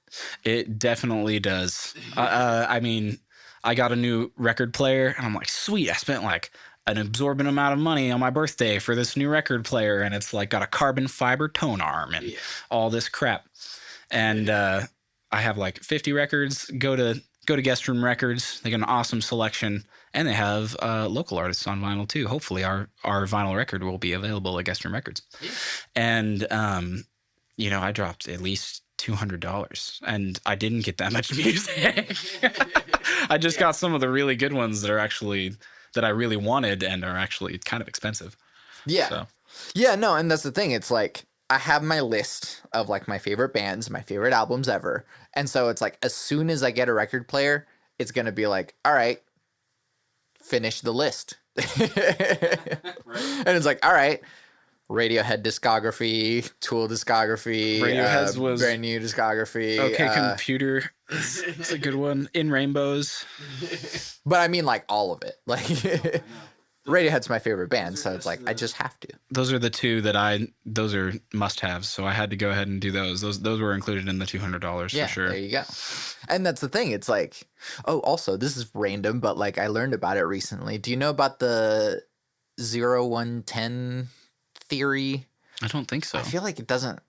It definitely does. I mean, I got a new record player, and I'm like, sweet, I spent like an absorbent amount of money on my birthday for this new record player, and it's like got a carbon fiber tone arm and all this crap. And I have like 50 records. Go to Guest Room Records. They got an awesome selection, and they have local artists on vinyl too. Hopefully our vinyl record will be available at Guest Room Records. Yeah. And you know, I dropped at least $200, and I didn't get that much music. I just got some of the really good ones that I really wanted and are actually kind of expensive. Yeah. So. Yeah, no, and that's the thing. It's like I have my list of like my favorite bands, my favorite albums ever. And so it's like as soon as I get a record player, it's going to be like, all right, finish the list. And it's like, all right, Radiohead discography, Tool discography, Radiohead's was brand new discography. Okay, Computer is a good one. In Rainbows. But I mean like all of it. Like Radiohead's my favorite band, so it's like I just have to. Those are the two those are must-haves, so I had to go ahead and do those. Those were included in the $200 for sure. There you go. And that's the thing. It's like, oh, also, this is random, but like I learned about it recently. Do you know about the 0110 theory? I don't think so. I feel like it doesn't.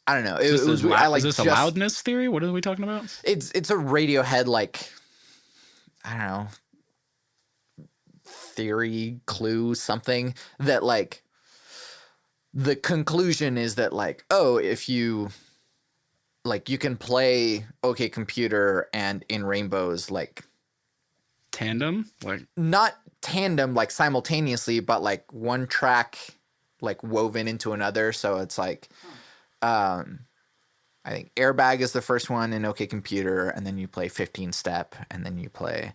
I don't know. Is this a loudness theory? What are we talking about? It's a Radiohead, like, I don't know, theory, clue, something that like the conclusion is that like, oh, if you like, you can play OK Computer and In Rainbows like tandem, like not tandem like simultaneously, but like one track like woven into another. So it's like I think Airbag is the first one in OK Computer, and then you play 15 Step, and then you play,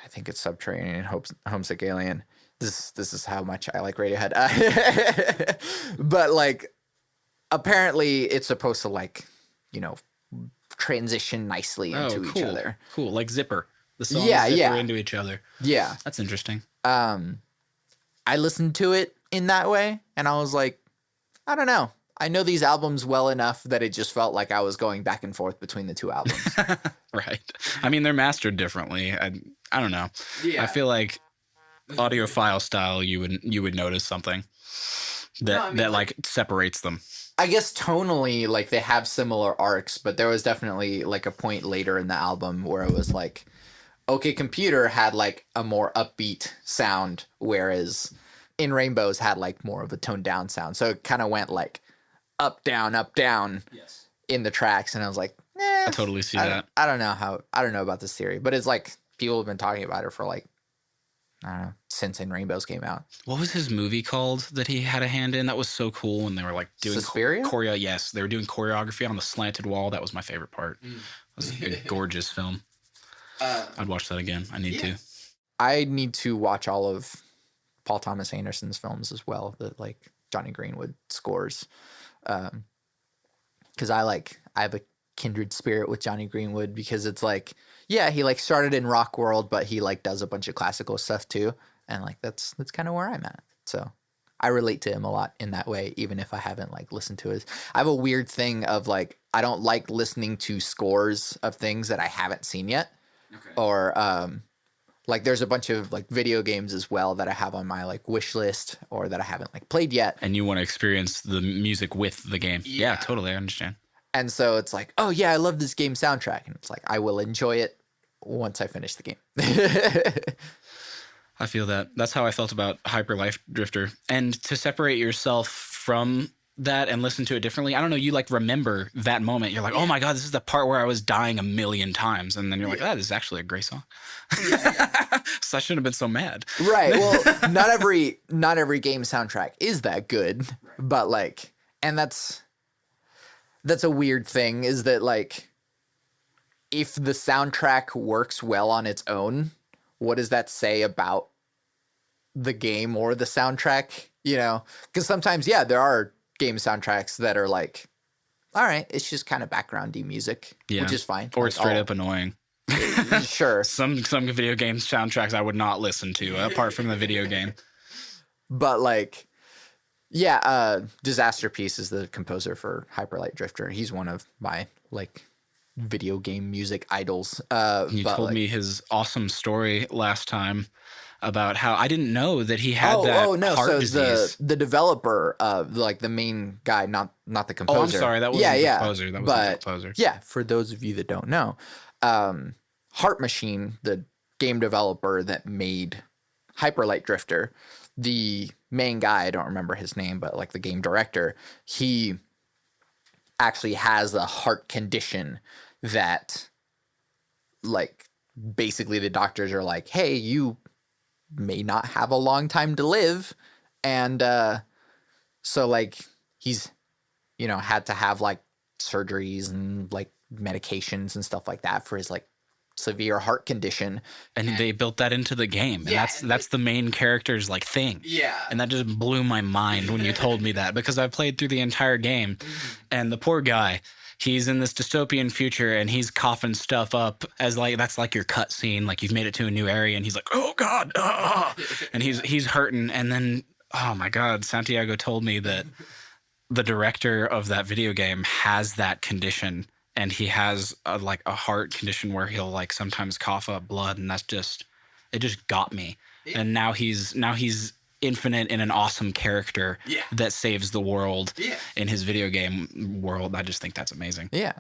I think it's Subterranean Homesick Alien. This is how much I like Radiohead. But like apparently it's supposed to like, you know, transition nicely into each other. Cool, like Zipper. The songs zipper into each other. Yeah. That's interesting. I listened to it in that way, and I was like, I don't know. I know these albums well enough that it just felt like I was going back and forth between the two albums. Right. I mean, they're mastered differently. I don't know. Yeah. I feel like audiophile style, you would notice something that like separates them. I guess tonally, like they have similar arcs, but there was definitely like a point later in the album where it was like, OK Computer had like a more upbeat sound, whereas In Rainbows had like more of a toned down sound. So it kind of went like up, down in the tracks. And I was like, I totally see that. I don't know about this theory, but it's like people have been talking about it for like, I don't know, since In Rainbows came out. What was his movie called that he had a hand in? That was so cool when they were like doing Suspiria? Yes, they were doing choreography on the slanted wall. That was my favorite part. It was a gorgeous film. I'd watch that again. I need to. I need to watch all of Paul Thomas Anderson's films as well, that like Johnny Greenwood scores. Because I have a kindred spirit with Johnny Greenwood, because it's like, yeah, he like started in rock world, but he like does a bunch of classical stuff too, and like that's kind of where I'm at. So I relate to him a lot in that way, even if I haven't like listened to his. I have a weird thing of like I don't like listening to scores of things that I haven't seen yet, or like there's a bunch of like video games as well that I have on my like wish list or that I haven't like played yet. And you want to experience the music with the game. Yeah, totally. I understand. And so it's like, oh yeah, I love this game soundtrack. And it's like, I will enjoy it once I finish the game. I feel that. That's how I felt about Hyper Life Drifter. And to separate yourself from that and listen to it differently, I don't know, you like remember that moment. You're like, oh my God, this is the part where I was dying a million times. And then you're like, oh, this is actually a great song. So I shouldn't have been so mad. Right. Well, not every game soundtrack is that good, but like, and that's a weird thing, is that like, if the soundtrack works well on its own, what does that say about the game or the soundtrack? You know, because sometimes, yeah, there are game soundtracks that are like, all right, it's just kind of backgroundy music, which is fine. Or like, straight up annoying. Sure. Some video game soundtracks I would not listen to apart from the video game. But like, yeah, Disaster Piece is the composer for Hyper Light Drifter. He's one of my like video game music idols. You told me his awesome story last time about how I didn't know that he had heart disease. The developer, like the main guy, not the composer. Oh, I'm sorry, that wasn't the composer. That wasn't the composer. Yeah, for those of you that don't know, Heart Machine, the game developer that made Hyper Light Drifter, the main guy, I don't remember his name, but like the game director, he actually has a heart condition that like basically the doctors are like, hey, you may not have a long time to live. And so like he's, you know, had to have like surgeries and like medications and stuff like that for his like severe heart condition. And they built that into the game. And that's the main character's like thing. Yeah. And that just blew my mind when you told me that, because I played through the entire game and the poor guy, he's in this dystopian future and he's coughing stuff up as like, that's like your cut scene. Like you've made it to a new area and he's like, oh God. And he's hurting. And then, oh my God, Santiago told me that the director of that video game has that condition, and he has a heart condition where he'll like sometimes cough up blood. And it just got me. And now he's infinite in an awesome character that saves the world in his video game world. I just think that's amazing. Yeah.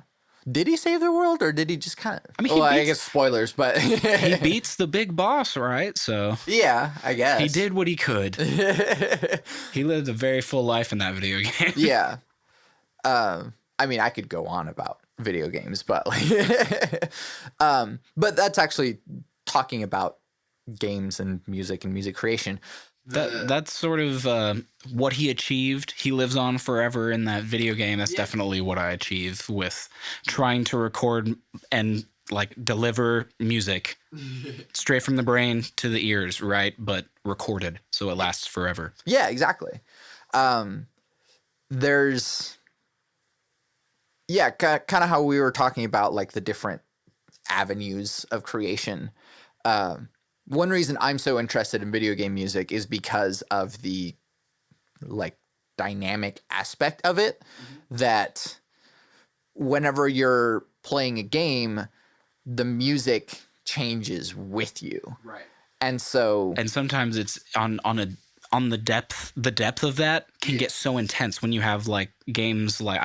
Did he save the world, or did he just kind of... I mean, I guess spoilers, but... he beats the big boss, right? So... Yeah, I guess. He did what he could. He lived a very full life in that video game. Yeah. I mean, I could go on about video games, but like... but that's actually talking about games and music creation. That's sort of what he achieved. He lives on forever in that video game. That's definitely what I achieved with trying to record and like deliver music straight from the brain to the ears, right? But recorded so it lasts forever. Yeah, exactly. There's kind of how we were talking about like the different avenues of creation. One reason I'm so interested in video game music is because of the like dynamic aspect of it, that whenever you're playing a game, the music changes with you. Right. And sometimes it's on the depth of that can get so intense when you have like games like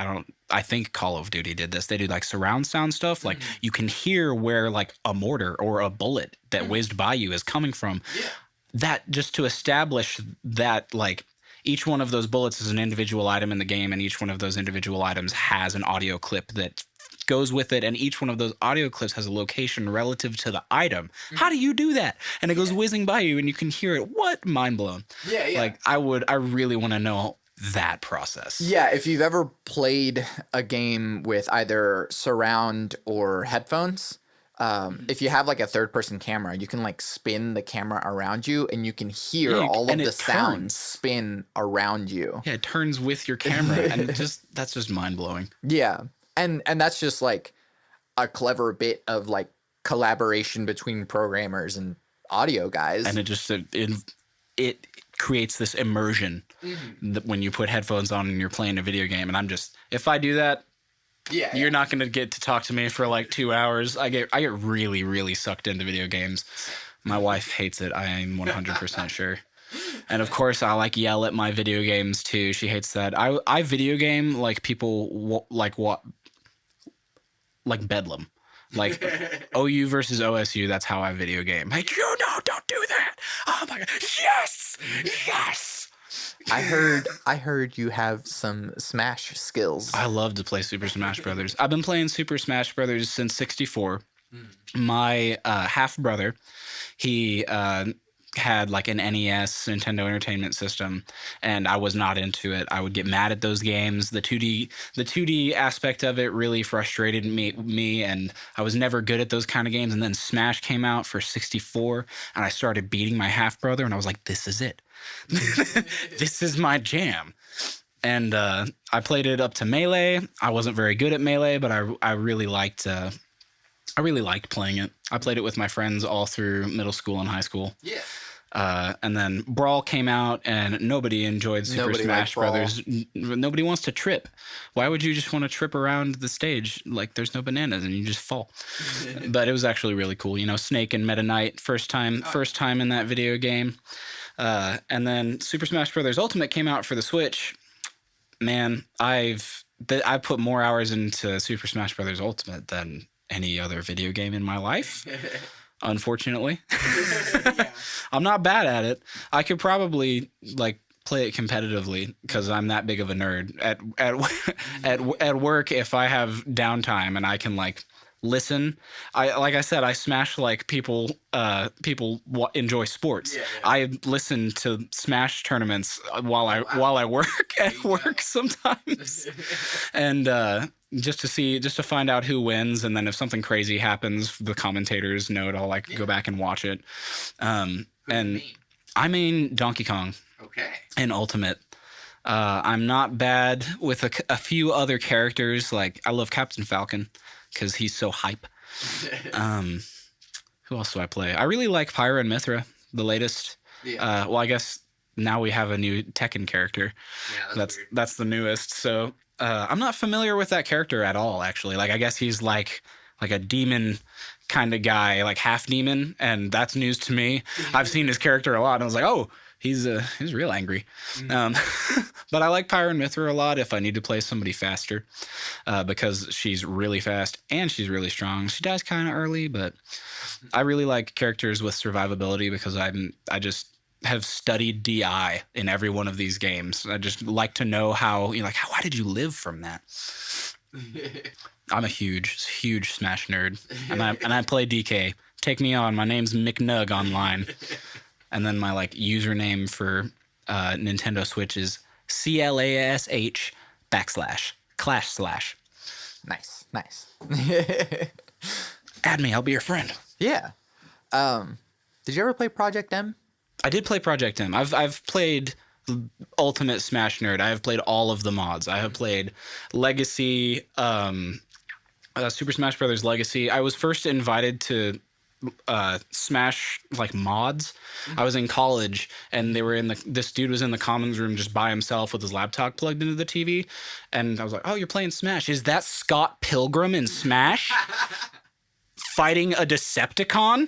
I think Call of Duty did this. They do like surround sound stuff. Like you can hear where like a mortar or a bullet that whizzed by you is coming from. Yeah. That just to establish that like each one of those bullets is an individual item in the game, and each one of those individual items has an audio clip that goes with it, and each one of those audio clips has a location relative to the item. How do you do that? And it goes whizzing by you and you can hear it. What? Mind blown. Yeah, yeah. Like I really want to know that process. Yeah, if you've ever played a game with either surround or headphones, if you have like a third-person camera, you can like spin the camera around you and you can hear all of the sounds spin around you. Yeah, it turns with your camera, and that's just mind-blowing. Yeah. And that's just like a clever bit of like collaboration between programmers and audio guys. And it creates this immersion when you put headphones on and you're playing a video game. And I'm just, if I do that, you're not going to get to talk to me for like 2 hours. I get really, really sucked into video games. My wife hates it. I am 100% sure. And of course, I like yell at my video games too. She hates that. I video game like people like what, like Bedlam, like OU versus OSU. That's how I video game. Like, don't do that. Oh my god, yes. I heard you have some Smash skills. I love to play Super Smash Brothers. I've been playing Super Smash Brothers since 64. My half brother, he had like an NES, Nintendo Entertainment System, and I was not into it. I would get mad at those games. The 2D aspect of it really frustrated me, and I was never good at those kind of games. And then Smash came out for 64, and I started beating my half brother, and I was like, this is it. This is my jam. And I played it up to Melee. I wasn't very good at Melee, but I really liked playing it. I played it with my friends all through middle school and high school. Yeah. And then Brawl came out, and nobody enjoyed Super Smash Brothers. Nobody wants to trip. Why would you just want to trip around the stage? Like, there's no bananas, and you just fall. But it was actually really cool. You know, Snake and Meta Knight, first time in that video game. And then Super Smash Brothers Ultimate came out for the Switch. Man, I've put more hours into Super Smash Brothers Ultimate than any other video game in my life. Unfortunately. I'm not bad at it. I could probably like play it competitively because I'm that big of a nerd. At work, if I have downtime and I can like listen, I smash like people enjoy sports. I listen to Smash tournaments while I work at work sometimes, and just to find out who wins, and then if something crazy happens, the commentators know it. I'll like go back and watch it. And I mean Donkey Kong. Okay. And Ultimate. I'm not bad with a few other characters. Like I love Captain Falcon because he's so hype. Who else do I play? I really like Pyra and Mithra, the latest. Yeah. Well, I guess now we have a new Tekken character. Yeah, that's the newest. So I'm not familiar with that character at all, actually. Like I guess he's like a demon kind of guy, like half demon, and that's news to me. I've seen his character a lot, and I was like, oh, he's real angry. But I like Pyra and Mithra a lot if I need to play somebody faster, because she's really fast and she's really strong. She dies kind of early, but I really like characters with survivability because I just have studied DI in every one of these games. I just like to know how, why did you live from that? I'm a huge Smash nerd, and I play DK. Take me on. My name's McNug online. And then my username for Nintendo Switch is CLASH // Nice. Add me. I'll be your friend. Yeah. Did you ever play Project M? I did play Project M. I've played Ultimate Smash Nerd. I have played all of the mods. I have played Legacy, Super Smash Brothers Legacy. I was first invited to Smash mods. I was in college, and they were this dude was in the commons room just by himself with his laptop plugged into the TV, and I was like, oh, you're playing Smash. Is that Scott Pilgrim in Smash fighting a Decepticon?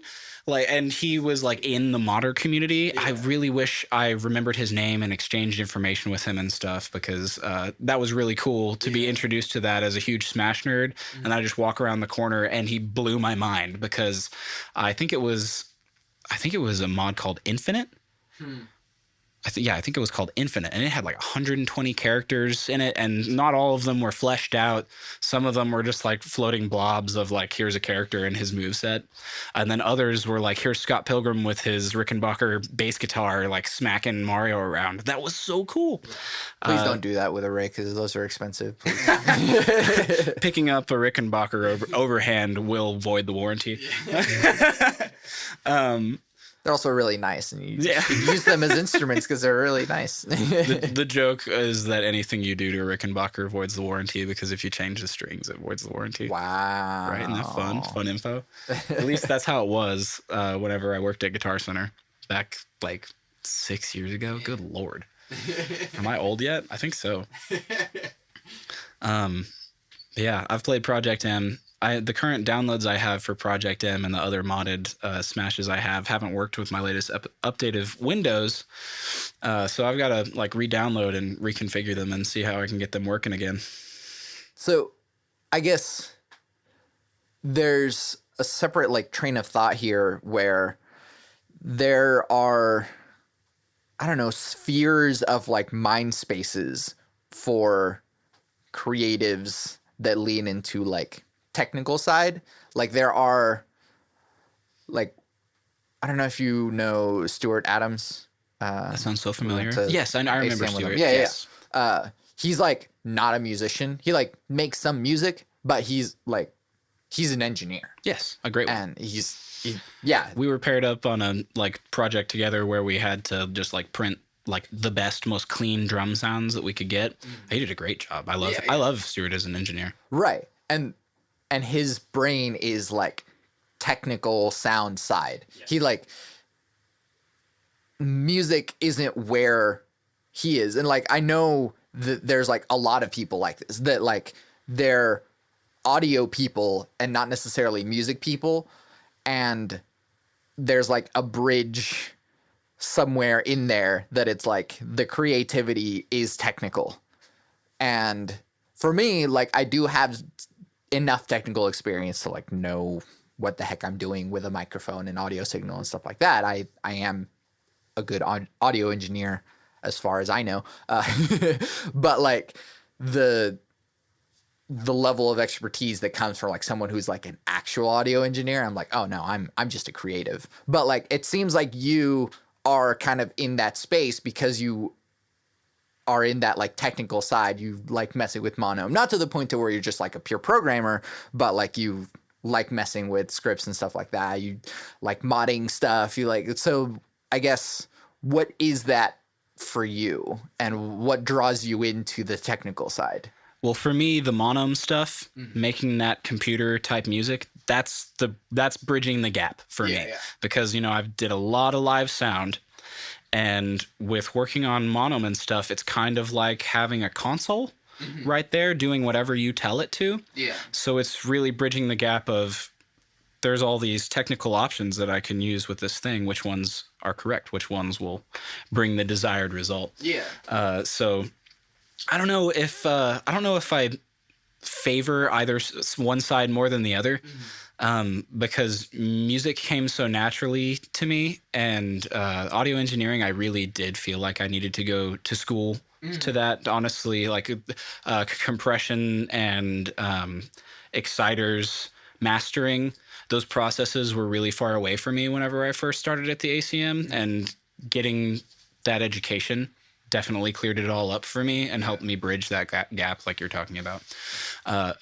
And he was in the modder community. Yeah. I really wish I remembered his name and exchanged information with him and stuff, because that was really cool to be introduced to that as a huge Smash nerd. Mm-hmm. And I just walk around the corner and he blew my mind, because I think it was a mod called Infinite. I think it was called Infinite, and it had 120 characters in it, and not all of them were fleshed out. Some of them were just floating blobs of here's a character and his moveset. And then others were here's Scott Pilgrim with his Rickenbacker bass guitar smacking Mario around. That was so cool. Please don't do that with a Ray, because those are expensive. Picking up a Rickenbacker overhand will void the warranty. They're also really nice, and you use them as instruments because they're really nice. The joke is that anything you do to a Rickenbacker voids the warranty, because if you change the strings, it voids the warranty. Wow. Right? Isn't that fun? Fun info. At least that's how it was whenever I worked at Guitar Center back 6 years ago. Good Lord. Am I old yet? I think so. Yeah, I've played Project M. The current downloads I have for Project M and the other modded smashes I haven't worked with my latest update of Windows. So I've got to like re-download and reconfigure them and see how I can get them working again. So I guess there's a separate like train of thought here where there are, I don't know, spheres of like mind spaces for creatives that lean into like technical side. Like there are like, I don't know if you know Stuart Adams. That sounds so familiar. Yes, I remember Stuart. Yeah, yes. Yeah. He's like not a musician. He like makes some music, but he's an engineer. Yes, a great one. And we were paired up on a like project together where we had to just like print like the best, most clean drum sounds that we could get. He did a great job. I love Stuart as an engineer. Right. And his brain is like technical sound side. Yes. He like music isn't where he is. And like I know that there's like a lot of people like this that like they're audio people and not necessarily music people, and there's like a bridge somewhere in there that it's like the creativity is technical. And for me, like I do have enough technical experience to like know what the heck I'm doing with a microphone and audio signal and stuff like that. I am a good audio engineer as far as I know. But like the level of expertise that comes from like someone who's like an actual audio engineer, I'm like, oh no, I'm just a creative. But like it seems like you are kind of in that space because you are in that like technical side. You like messing with mono, not to the point to where you're just like a pure programmer, but like you like messing with scripts and stuff like that. You like modding stuff. You like, so I guess what is that for you and what draws you into the technical side? Well, for me, the mono stuff, making that computer type music, that's bridging the gap for me. Yeah. Because, you know, I did a lot of live sound, and with working on mono and stuff, it's kind of like having a console right there doing whatever you tell it to. Yeah. So it's really bridging the gap of there's all these technical options that I can use with this thing. Which ones are correct? Which ones will bring the desired result? Yeah. So I don't know if I favor either one side more than the other, because music came so naturally to me, and audio engineering, I really did feel like I needed to go to school to that. Honestly, like compression and exciters, mastering, those processes were really far away from me whenever I first started at the ACM, and getting that education definitely cleared it all up for me and helped me bridge that gap like you're talking about.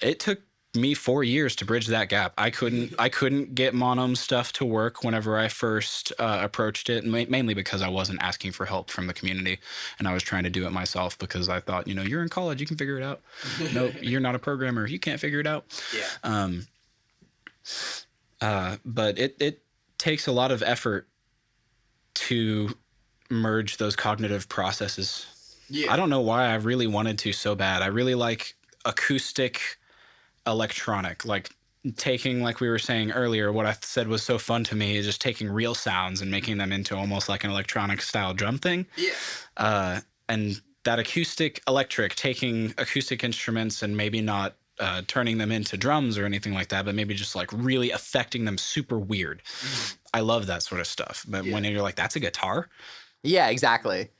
It took me 4 years to bridge that gap. I couldn't get mono stuff to work whenever I first approached it, mainly because I wasn't asking for help from the community, and I was trying to do it myself because I thought, you know, you're in college, you can figure it out. Nope, you're not a programmer, you can't figure it out. Yeah. But it takes a lot of effort to merge those cognitive processes. Yeah. I don't know why I really wanted to so bad. I really like acoustic electronic, like taking, like we were saying earlier, what I said was so fun to me is just taking real sounds and making them into almost like an electronic style drum thing. Yeah. And that acoustic electric, taking acoustic instruments and maybe not turning them into drums or anything like that, but maybe just like really affecting them super weird. I love that sort of stuff. But when you're like, that's a guitar. Yeah, exactly.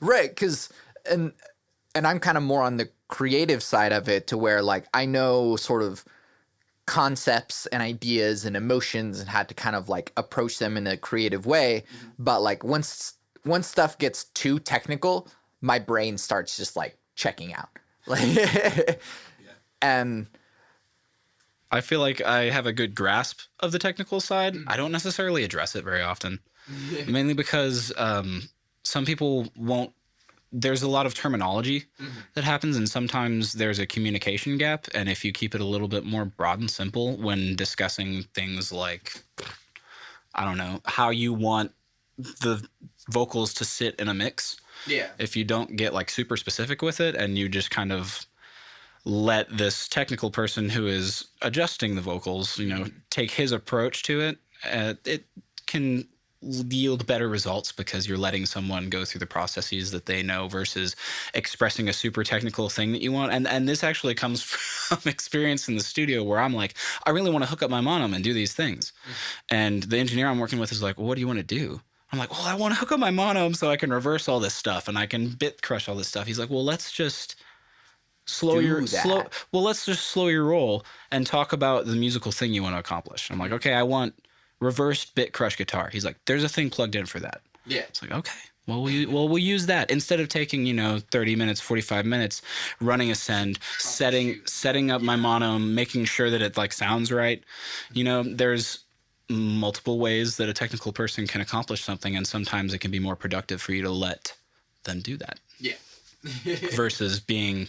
Right. Cause, and I'm kind of more on the creative side of it, to where like I know sort of concepts and ideas and emotions and how to kind of like approach them in a creative way. But like once stuff gets too technical, my brain starts just like checking out. Like, and I feel like I have a good grasp of the technical side. I don't necessarily address it very often, mainly because some people won't. There's a lot of terminology that happens, and sometimes there's a communication gap. And if you keep it a little bit more broad and simple when discussing things like, I don't know, how you want the vocals to sit in a mix. Yeah. If you don't get like super specific with it and you just kind of let this technical person who is adjusting the vocals, take his approach to it, it can yield better results because you're letting someone go through the processes that they know versus expressing a super technical thing that you want. And this actually comes from experience in the studio where I'm like, I really want to hook up my mono and do these things. And the engineer I'm working with is like, well, what do you want to do? I'm like, well, I want to hook up my mono so I can reverse all this stuff and I can bit crush all this stuff. He's like, well, let's just slow your roll and talk about the musical thing you want to accomplish. I'm like, okay, I want reversed bit crush guitar. He's like, there's a thing plugged in for that. Yeah. It's like, okay, well, we'll use that instead of taking 30 minutes, 45 minutes running a send, setting up my mono, making sure that it like sounds right. There's multiple ways that a technical person can accomplish something, and sometimes it can be more productive for you to let them do that. Yeah. Versus being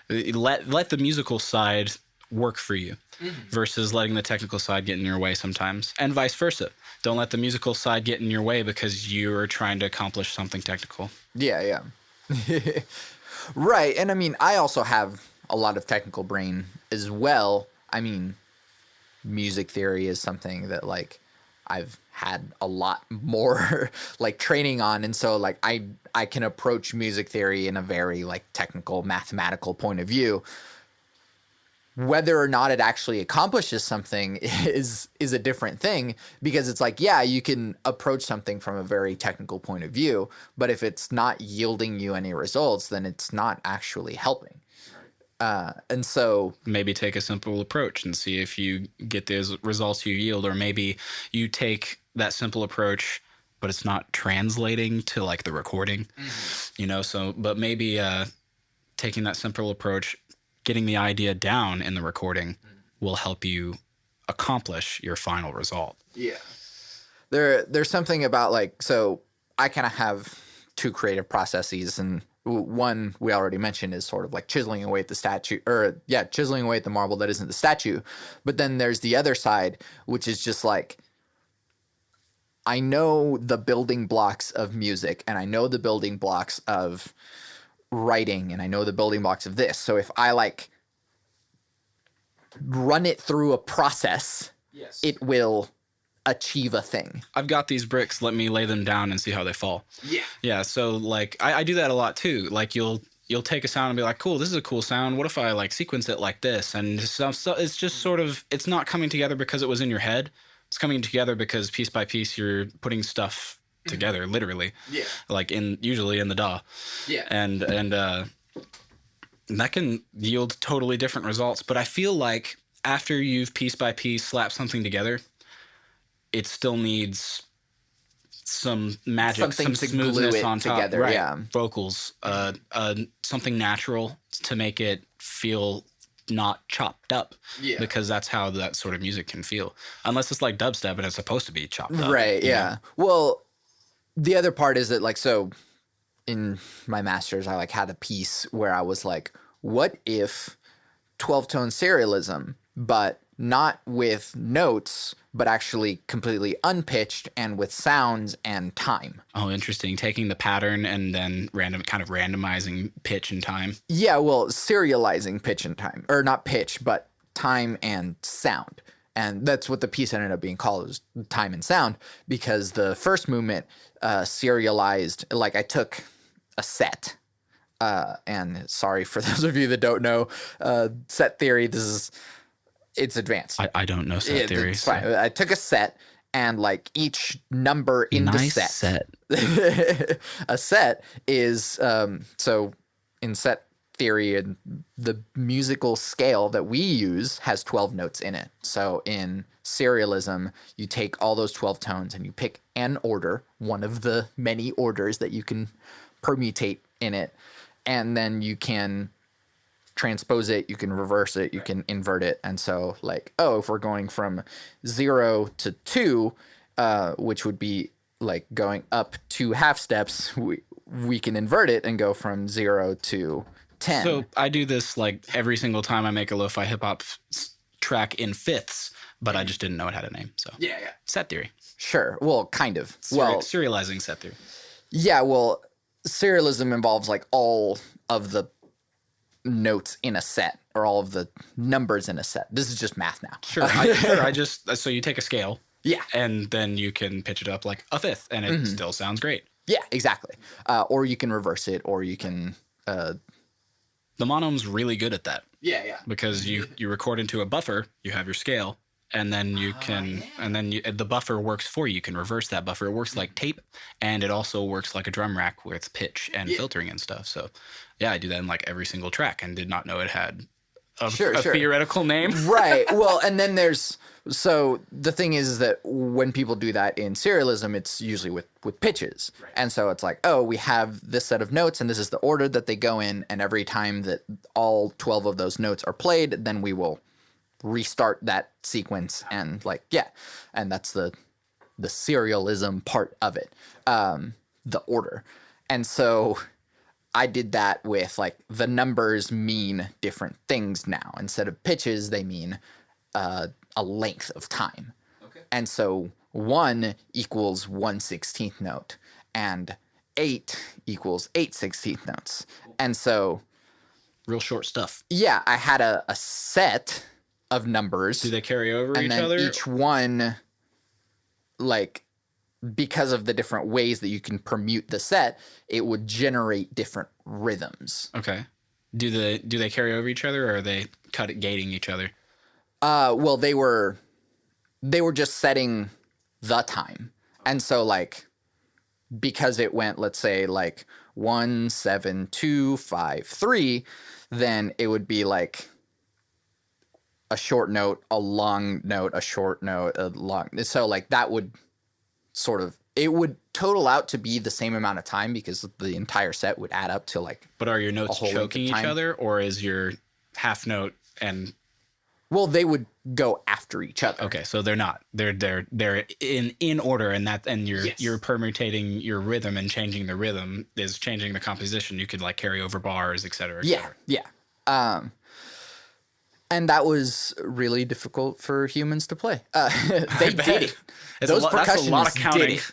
let the musical side work for you versus letting the technical side get in your way sometimes, and vice versa. Don't let the musical side get in your way because you're trying to accomplish something technical. Yeah. Right. And I mean, I also have a lot of technical brain as well. I mean, music theory is something that like I've had a lot more like training on, and so like I can approach music theory in a very like technical mathematical point of view. Whether or not it actually accomplishes something is a different thing, because it's like, yeah, you can approach something from a very technical point of view, but if it's not yielding you any results, then it's not actually helping. And so maybe take a simple approach and see if you get those results you yield, or maybe you take that simple approach, but it's not translating to like the recording, but maybe taking that simple approach, getting the idea down in the recording will help you accomplish your final result. Yeah. There's something about like, so I kind of have two creative processes, and one we already mentioned is sort of like chiseling away at the statue, chiseling away at the marble that isn't the statue. But then there's the other side, which is just like, I know the building blocks of music, and I know the building blocks of writing, and I know the building blocks of this. So if I like run it through a process, yes, it will achieve a thing. I've got these bricks, let me lay them down and see how they fall. Yeah, so like I do that a lot too. Like you'll take a sound and be like, cool, this is a cool sound, what if I like sequence it like this? And so it's just sort of, it's not coming together because it was in your head, it's coming together because piece by piece you're putting stuff together, literally. Yeah. Like usually in the DAW. Yeah. And that can yield totally different results. But I feel like after you've piece by piece slapped something together, it still needs some magic, some smoothness on top. Together, right. Yeah. Vocals, something natural to make it feel not chopped up. Yeah. Because that's how that sort of music can feel. Unless it's like dubstep and it's supposed to be chopped up. Right, yeah. Well, the other part is that like, so in my master's, I like had a piece where I was like, what if 12-tone serialism, but not with notes, but actually completely unpitched and with sounds and time. Oh, interesting. Taking the pattern and then randomizing pitch and time. Yeah, well, serializing pitch and time. Or not pitch, but time and sound. And that's what the piece ended up being called, was time and sound, because the first movement serialized, like I took a set. And sorry for those of you that don't know, set theory, it's advanced. I don't know set theory. It's fine. I took a set, and like each number in the set. A set is so in set theory, and the musical scale that we use has 12 notes in it. So in serialism, you take all those 12 tones and you pick an order, one of the many orders that you can permutate in it, and then you can transpose it, you can reverse it, you can invert it. And so like, if we're going from 0 to 2, which would be like going up 2 half steps, we can invert it and go from 0 to 10. So I do this like every single time I make a lo-fi hip hop track in fifths, but I just didn't know it had a name. So yeah. set theory. Sure. Well, kind of. Well, serializing set theory. Yeah, well, serialism involves like all of the notes in a set or all of the numbers in a set. This is just math now. Sure. So you take a scale. Yeah. And then you can pitch it up like a fifth and it still sounds great. Yeah, exactly. Or you can reverse it, or you can... The monome's really good at that. Yeah. Because you record into a buffer, you have your scale, and then you can... Yeah. And then the buffer works for you. You can reverse that buffer. It works like tape, and it also works like a drum rack with pitch and filtering and stuff. So, yeah, I do that in like every single track and did not know it had a theoretical name. Right. Well, and then there's... So the thing is that when people do that in serialism, it's usually with pitches. Right. And so it's like, oh, we have this set of notes and this is the order that they go in. And every time that all 12 of those notes are played, then we will restart that sequence. And like, yeah. And that's the serialism part of it, the order. And so I did that with like the numbers mean different things now. Instead of pitches, they mean a length of time. Okay. And so 1 equals 1/16th note and 8 equals 8/16th notes. Cool. And so... Real short stuff. Yeah, I had a set of numbers. Do they carry over each other? And each one, like, because of the different ways that you can permute the set, it would generate different rhythms. Okay. Do they carry over each other, or are they gating each other? Well, they were just setting the time. And so like, because it went, let's say like 1, 7, 2, 5, 3, then it would be like a short note, a long note, a short note, a long. So like that would sort of, it would total out to be the same amount of time because the entire set would add up to like. But are your notes choking each other, or is your half note and... Well, they would go after each other. Okay, so they're not. They're in order, and you're permutating your rhythm, and changing the rhythm is changing the composition. You could like carry over bars, et cetera, et cetera. Yeah. And that was really difficult for humans to play. They did it. Those percussionists did it.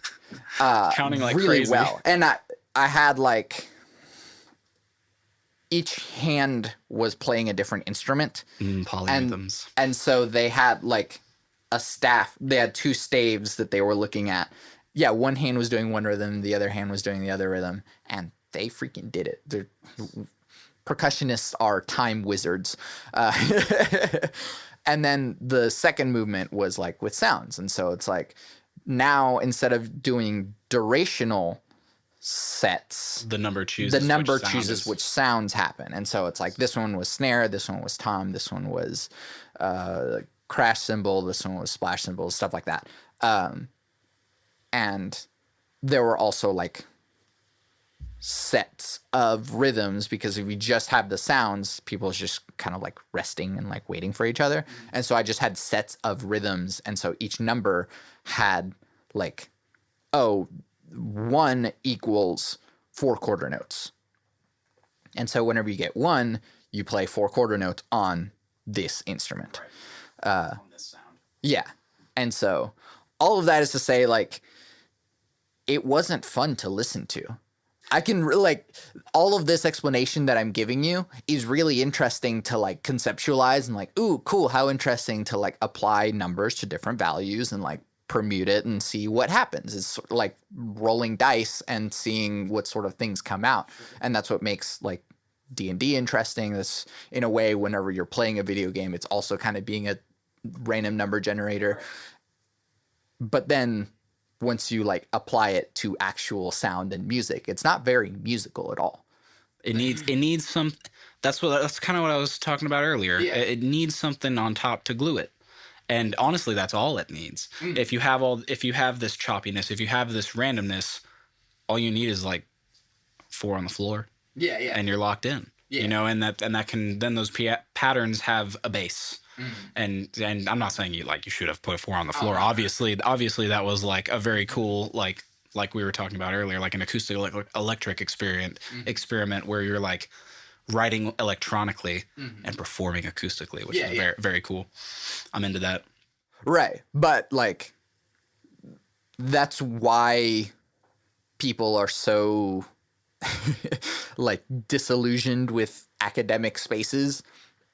Counting like really crazy. Well. And I had like... Each hand was playing a different instrument. Polyrhythms. And so they had like a staff. They had 2 staves that they were looking at. Yeah, one hand was doing one rhythm, the other hand was doing the other rhythm, and they freaking did it. Percussionists are time wizards. And then the second movement was like with sounds. And so it's like now instead of doing durational sets, the number chooses which sounds happen. And so it's like this one was snare, this one was tom, this one was crash cymbal, this one was splash cymbal, stuff like that. And there were also like sets of rhythms, because if you just have the sounds, people's just kind of like resting and like waiting for each other. And so I just had sets of rhythms, and so each number had like, 1 equals 4 quarter notes. And so whenever you get 1, you play 4 quarter notes on this instrument. Right. On this sound. Yeah. And so all of that is to say, like, it wasn't fun to listen to. I can like all of this explanation that I'm giving you is really interesting to like conceptualize and like, ooh, cool. How interesting to like apply numbers to different values and like permute it and see what happens. It's sort of like rolling dice and seeing what sort of things come out. And that's what makes like D&D interesting. That's in a way, whenever you're playing a video game, it's also kind of being a random number generator. But then once you like apply it to actual sound and music, it's not very musical at all. It needs some, that's kind of what I was talking about earlier. Yeah. It needs something on top to glue it. And honestly, that's all it needs. If you have this choppiness, if you have this randomness, all you need is like 4 on the floor. Yeah. And you're locked in. Yeah. You know, and that can, then those patterns have a base. And I'm not saying you should have put 4 on the floor. Obviously that was like a very cool like we were talking about earlier, like an acoustic electric experiment where you're like writing electronically and performing acoustically, which is very, very cool. I'm into that. Right. But like that's why people are so like disillusioned with academic spaces,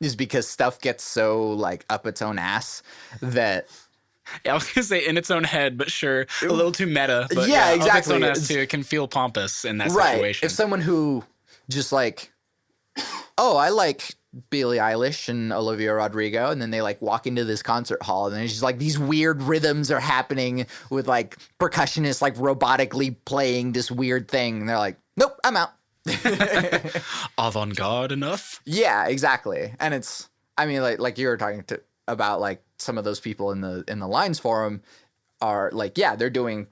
is because stuff gets so like up its own ass that Yeah, I was gonna say in its own head, but sure, a little too meta. But yeah, up its exactly. own ass too. It can feel pompous in that right. situation. If someone who just like, oh, I like Billie Eilish and Olivia Rodrigo, and then they like walk into this concert hall, and there's just like these weird rhythms are happening with like percussionists like robotically playing this weird thing, and they're like, nope, I'm out. Avant-garde enough? Yeah, exactly. And it's, I mean, like you were talking about like some of those people in the Lines forum are like, yeah, they're doing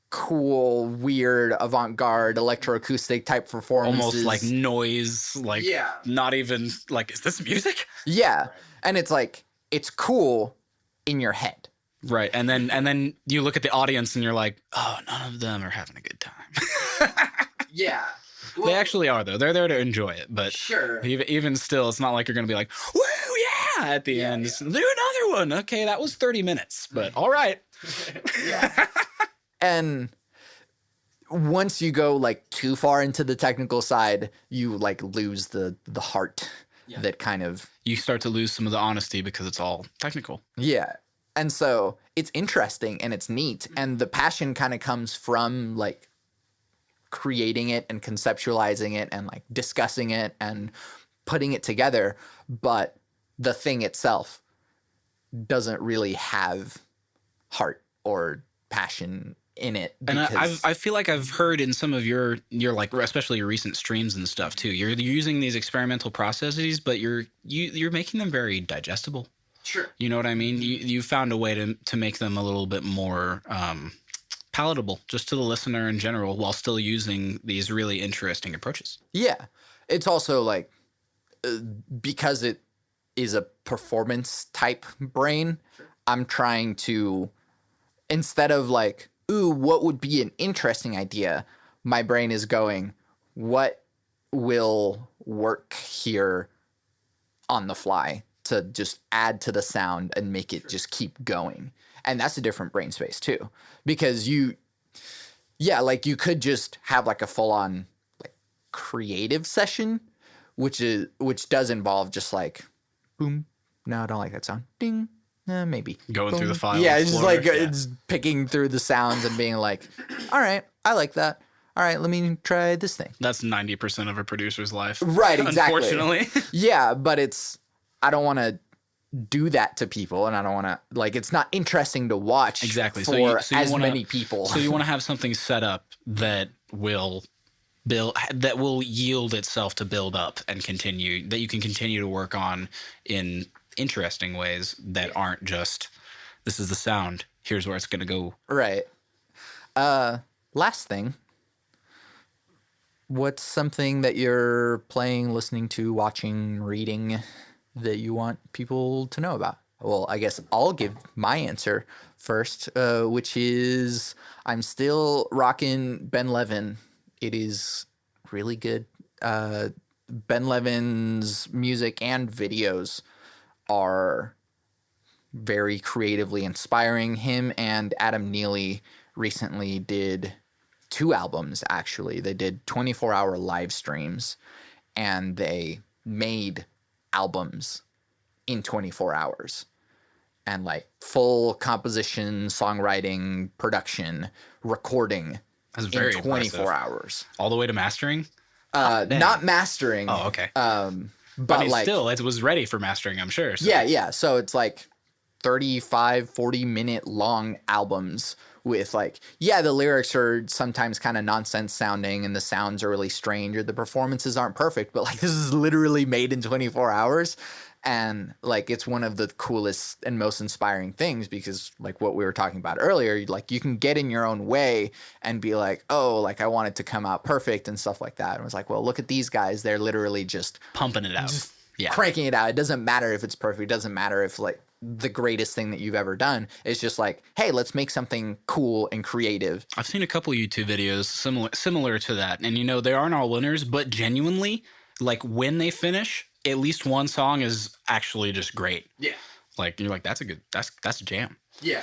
cool, weird, avant-garde, electroacoustic type performances. Almost like noise, like not even like, is this music? Yeah. And it's like, it's cool in your head. Right. And then you look at the audience and you're like, oh, none of them are having a good time. Yeah. Well, they actually are, though. They're there to enjoy it. But sure. Even still, it's not like you're going to be like, woo, yeah, at the end. Yeah. Do another one. Okay, that was 30 minutes, but all right. Yeah. And once you go like too far into the technical side, you like lose the heart that kind of... You start to lose some of the honesty because it's all technical. Yeah. And so it's interesting and it's neat. And the passion kind of comes from like creating it and conceptualizing it and like discussing it and putting it together. But the thing itself doesn't really have heart or passion in it. And I feel like I've heard in some of your like, especially your recent streams and stuff too, you're using these experimental processes, but you're making them very digestible. Sure. You know what I mean? You found a way to make them a little bit more palatable just to the listener in general, while still using these really interesting approaches. Yeah. It's also like, because it is a performance type brain, I'm trying to, instead of like, ooh, what would be an interesting idea? My brain is going, what will work here on the fly to just add to the sound and make it just keep going? And that's a different brain space too, because like you could just have like a full on like creative session, which does involve just like, boom, no, I don't like that sound. Ding. Maybe going through the file. Yeah, it's just like it's picking through the sounds and being like, all right, I like that. All right, let me try this thing. That's 90% of a producer's life. Right, exactly. Unfortunately. Yeah, but I don't want to do that to people, and I don't want to, like, it's not interesting to watch exactly for many people. So you want to have something set up that will yield itself to build up and continue, that you can continue to work on in interesting ways that aren't just, this is the sound, here's where it's going to go. Right. Last thing, what's something that you're playing, listening to, watching, reading that you want people to know about? Well, I guess I'll give my answer first, which is I'm still rocking Ben Levin. It is really good. Ben Levin's music and videos are very creatively inspiring. Him and Adam Neely recently did 2 albums, actually. They did 24-hour live streams, and they made albums in 24 hours. And like full composition, songwriting, production, recording That's very in 24 impressive. hours. All the way to mastering? Not mastering. Oh, okay. But I mean, like, still, it was ready for mastering, I'm sure. So. Yeah. So it's like 35, 40-minute long albums with like, the lyrics are sometimes kind of nonsense sounding and the sounds are really strange or the performances aren't perfect, but like this is literally made in 24 hours. And like, it's one of the coolest and most inspiring things, because like what we were talking about earlier, like you can get in your own way and be like, oh, like I want it to come out perfect and stuff like that. And it was like, well, look at these guys. They're literally just pumping it out. Just cranking it out. It doesn't matter if it's perfect. It doesn't matter if like the greatest thing that you've ever done. It's just like, hey, let's make something cool and creative. I've seen a couple YouTube videos similar to that. And, you know, they aren't all winners, but genuinely, like when they finish, at least one song is actually just great. Yeah. Like you're like, that's a jam. Yeah.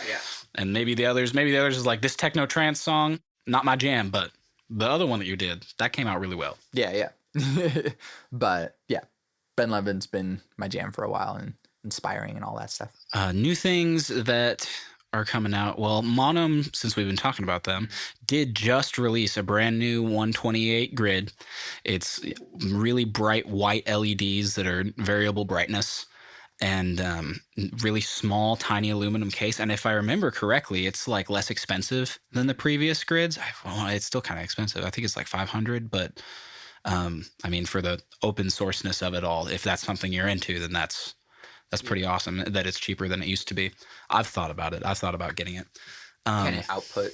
And maybe the others is like, this techno trance song, not my jam, but the other one that you did, that came out really well. Yeah. But yeah, Ben Levin's been my jam for a while and inspiring and all that stuff. New things that are coming out. Well, Monum, since we've been talking about them, did just release a brand new 128 grid. It's really bright white LEDs that are variable brightness and really small, tiny aluminum case. And if I remember correctly, it's like less expensive than the previous grids. Well, it's still kind of expensive. I think it's like $500, but I mean, for the open sourceness of it all, if that's something you're into, then that's pretty awesome that it's cheaper than it used to be. I've thought about it. I've thought about getting it. Can it output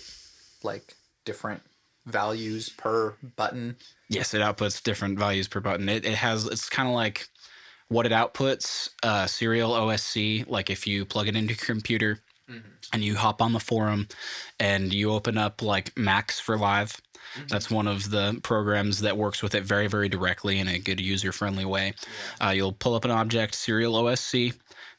like different values per button? Yes, it outputs different values per button. It's kind of like what it outputs, serial OSC. Like if you plug it into your computer and you hop on the forum and you open up like Max for Live. That's one of the programs that works with it very, very directly in a good user-friendly way. You'll pull up an object, serial OSC,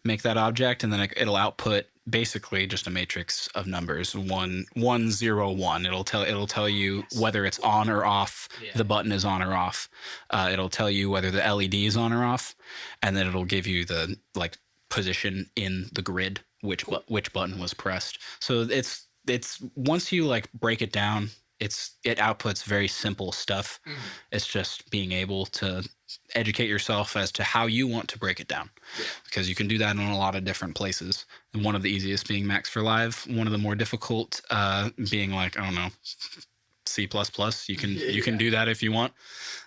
make that object, and then it'll output basically just a matrix of numbers, 1, 1, 0, 1. It'll tell you whether it's on or off. The button is on or off. It'll tell you whether the LED is on or off, and then it'll give you the like position in the grid, which button was pressed. So it's once you like break it down, it outputs very simple stuff. It's just being able to educate yourself as to how you want to break it down, because you can do that in a lot of different places. And one of the easiest being Max for Live. One of the more difficult being like, I don't know, C++. You can do that if you want.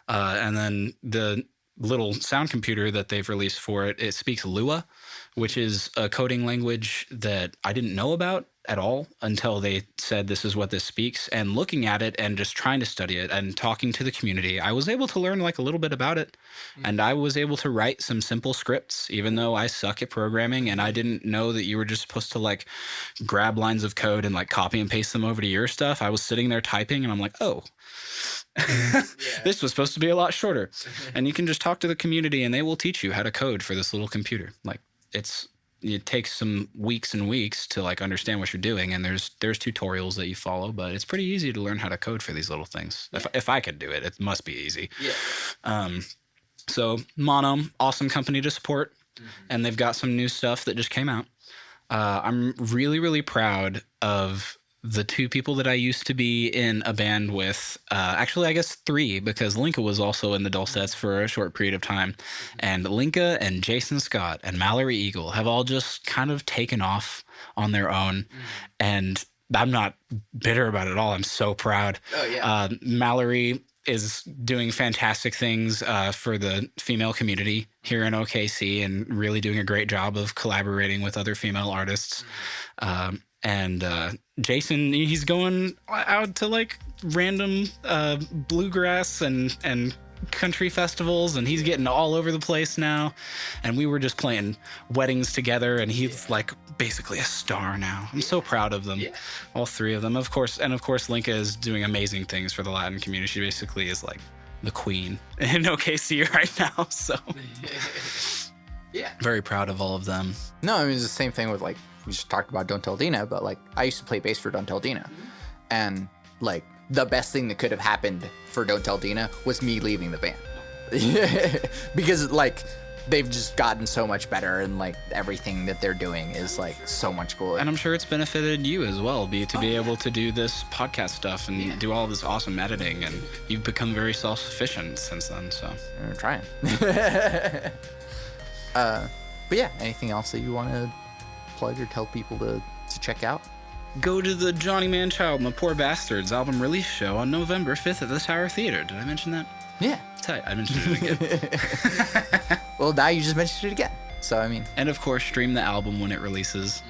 And then the little sound computer that they've released for it speaks Lua, which is a coding language that I didn't know about at all until they said this is what this speaks. And looking at it and just trying to study it and talking to the community, I was able to learn like a little bit about it. And I was able to write some simple scripts, even though I suck at programming and I didn't know that you were just supposed to like grab lines of code and like copy and paste them over to your stuff. I was sitting there typing and I'm like, oh, this was supposed to be a lot shorter. And you can just talk to the community and they will teach you how to code for this little computer. Like it takes some weeks and weeks to like understand what you're doing, and there's tutorials that you follow, but it's pretty easy to learn how to code for these little things. If I could do it, it must be easy. So Mono, awesome company to support, and they've got some new stuff that just came out. I'm really, really proud of the two people that I used to be in a band with, actually I guess 3, because Linka was also in the Dulcets for a short period of time. And Linka and Jason Scott and Mallory Eagle have all just kind of taken off on their own. And I'm not bitter about it at all. I'm so proud. Mallory is doing fantastic things for the female community here in OKC and really doing a great job of collaborating with other female artists. And Jason, he's going out to like random bluegrass and country festivals, and he's getting all over the place now. And we were just playing weddings together, and he's like basically a star now. I'm so proud of them, all 3 of them. Of course, Linka is doing amazing things for the Latin community. She basically is like the queen in OKC right now. So very proud of all of them. No, I mean, it's the same thing with like, we just talked about Don't Tell Dina, but like I used to play bass for Don't Tell Dina, and like the best thing that could have happened for Don't Tell Dina was me leaving the band. Because like they've just gotten so much better, and like everything that they're doing is like so much cooler. And I'm sure it's benefited you as well, be able to do this podcast stuff and do all this awesome editing, and you've become very self-sufficient since then. So I'm trying. But yeah, anything else that you want to plug or tell people to check out? Go to the Johnny Manchild and the Poor Bastards album release show on November 5th at the Tower Theater. Did I mention that? Yeah. Tight. I mentioned it again. Well, now you just mentioned it again. So, I mean. And of course, stream the album when it releases.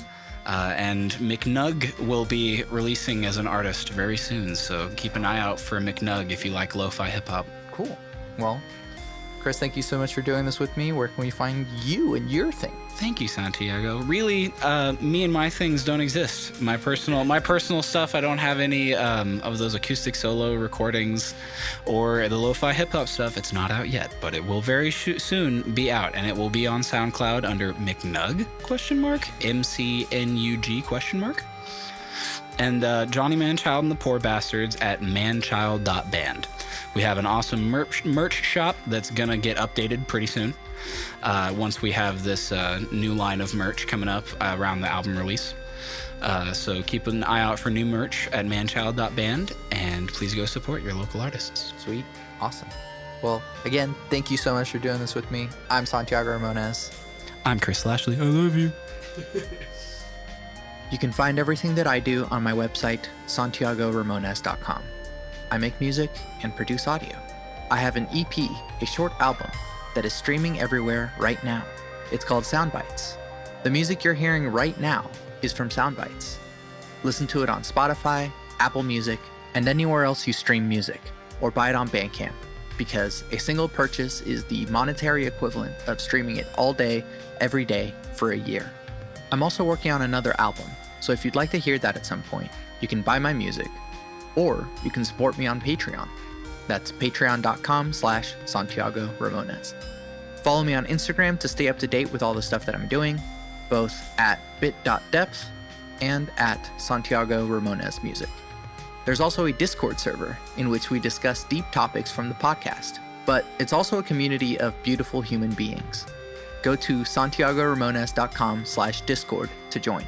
And McNug will be releasing as an artist very soon. So keep an eye out for McNug if you like lo-fi hip-hop. Cool. Well, Chris, thank you so much for doing this with me. Where can we find you and your thing? Thank you, Santiago. Really, me and my things don't exist. My personal stuff, I don't have any of those acoustic solo recordings or the lo-fi hip-hop stuff. It's not out yet, but it will very soon be out, and it will be on SoundCloud under McNug, MCNUG, and Johnny Manchild and the Poor Bastards at manchild.band. We have an awesome merch shop that's going to get updated pretty soon once we have this new line of merch coming up around the album release. So keep an eye out for new merch at manchild.band, and please go support your local artists. Sweet. Awesome. Well, again, thank you so much for doing this with me. I'm Santiago Ramones. I'm Chris Lashley. I love you. You can find everything that I do on my website, santiagoramones.com. I make music and produce audio. I have an EP, a short album, that is streaming everywhere right now. It's called Soundbites. The music you're hearing right now is from Soundbites. Listen to it on Spotify, Apple Music, and anywhere else you stream music, or buy it on Bandcamp, because a single purchase is the monetary equivalent of streaming it all day, every day, for a year. I'm also working on another album, so if you'd like to hear that at some point, you can buy my music, or you can support me on Patreon. That's patreon.com/Santiago Ramones. Follow me on Instagram to stay up to date with all the stuff that I'm doing, both at bit.depth and at Santiago Ramones Music. There's also a Discord server in which we discuss deep topics from the podcast, but it's also a community of beautiful human beings. Go to santiagoramones.com/Discord to join.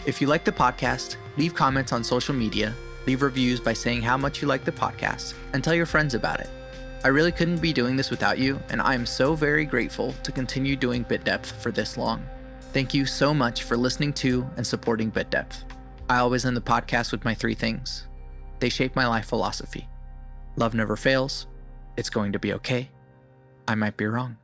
If you like the podcast, leave comments on social media, leave reviews by saying how much you like the podcast, and tell your friends about it. I really couldn't be doing this without you, and I am so very grateful to continue doing Bit Depth for this long. Thank you so much for listening to and supporting Bit Depth. I always end the podcast with my 3 things. They shape my life philosophy. Love never fails. It's going to be okay. I might be wrong.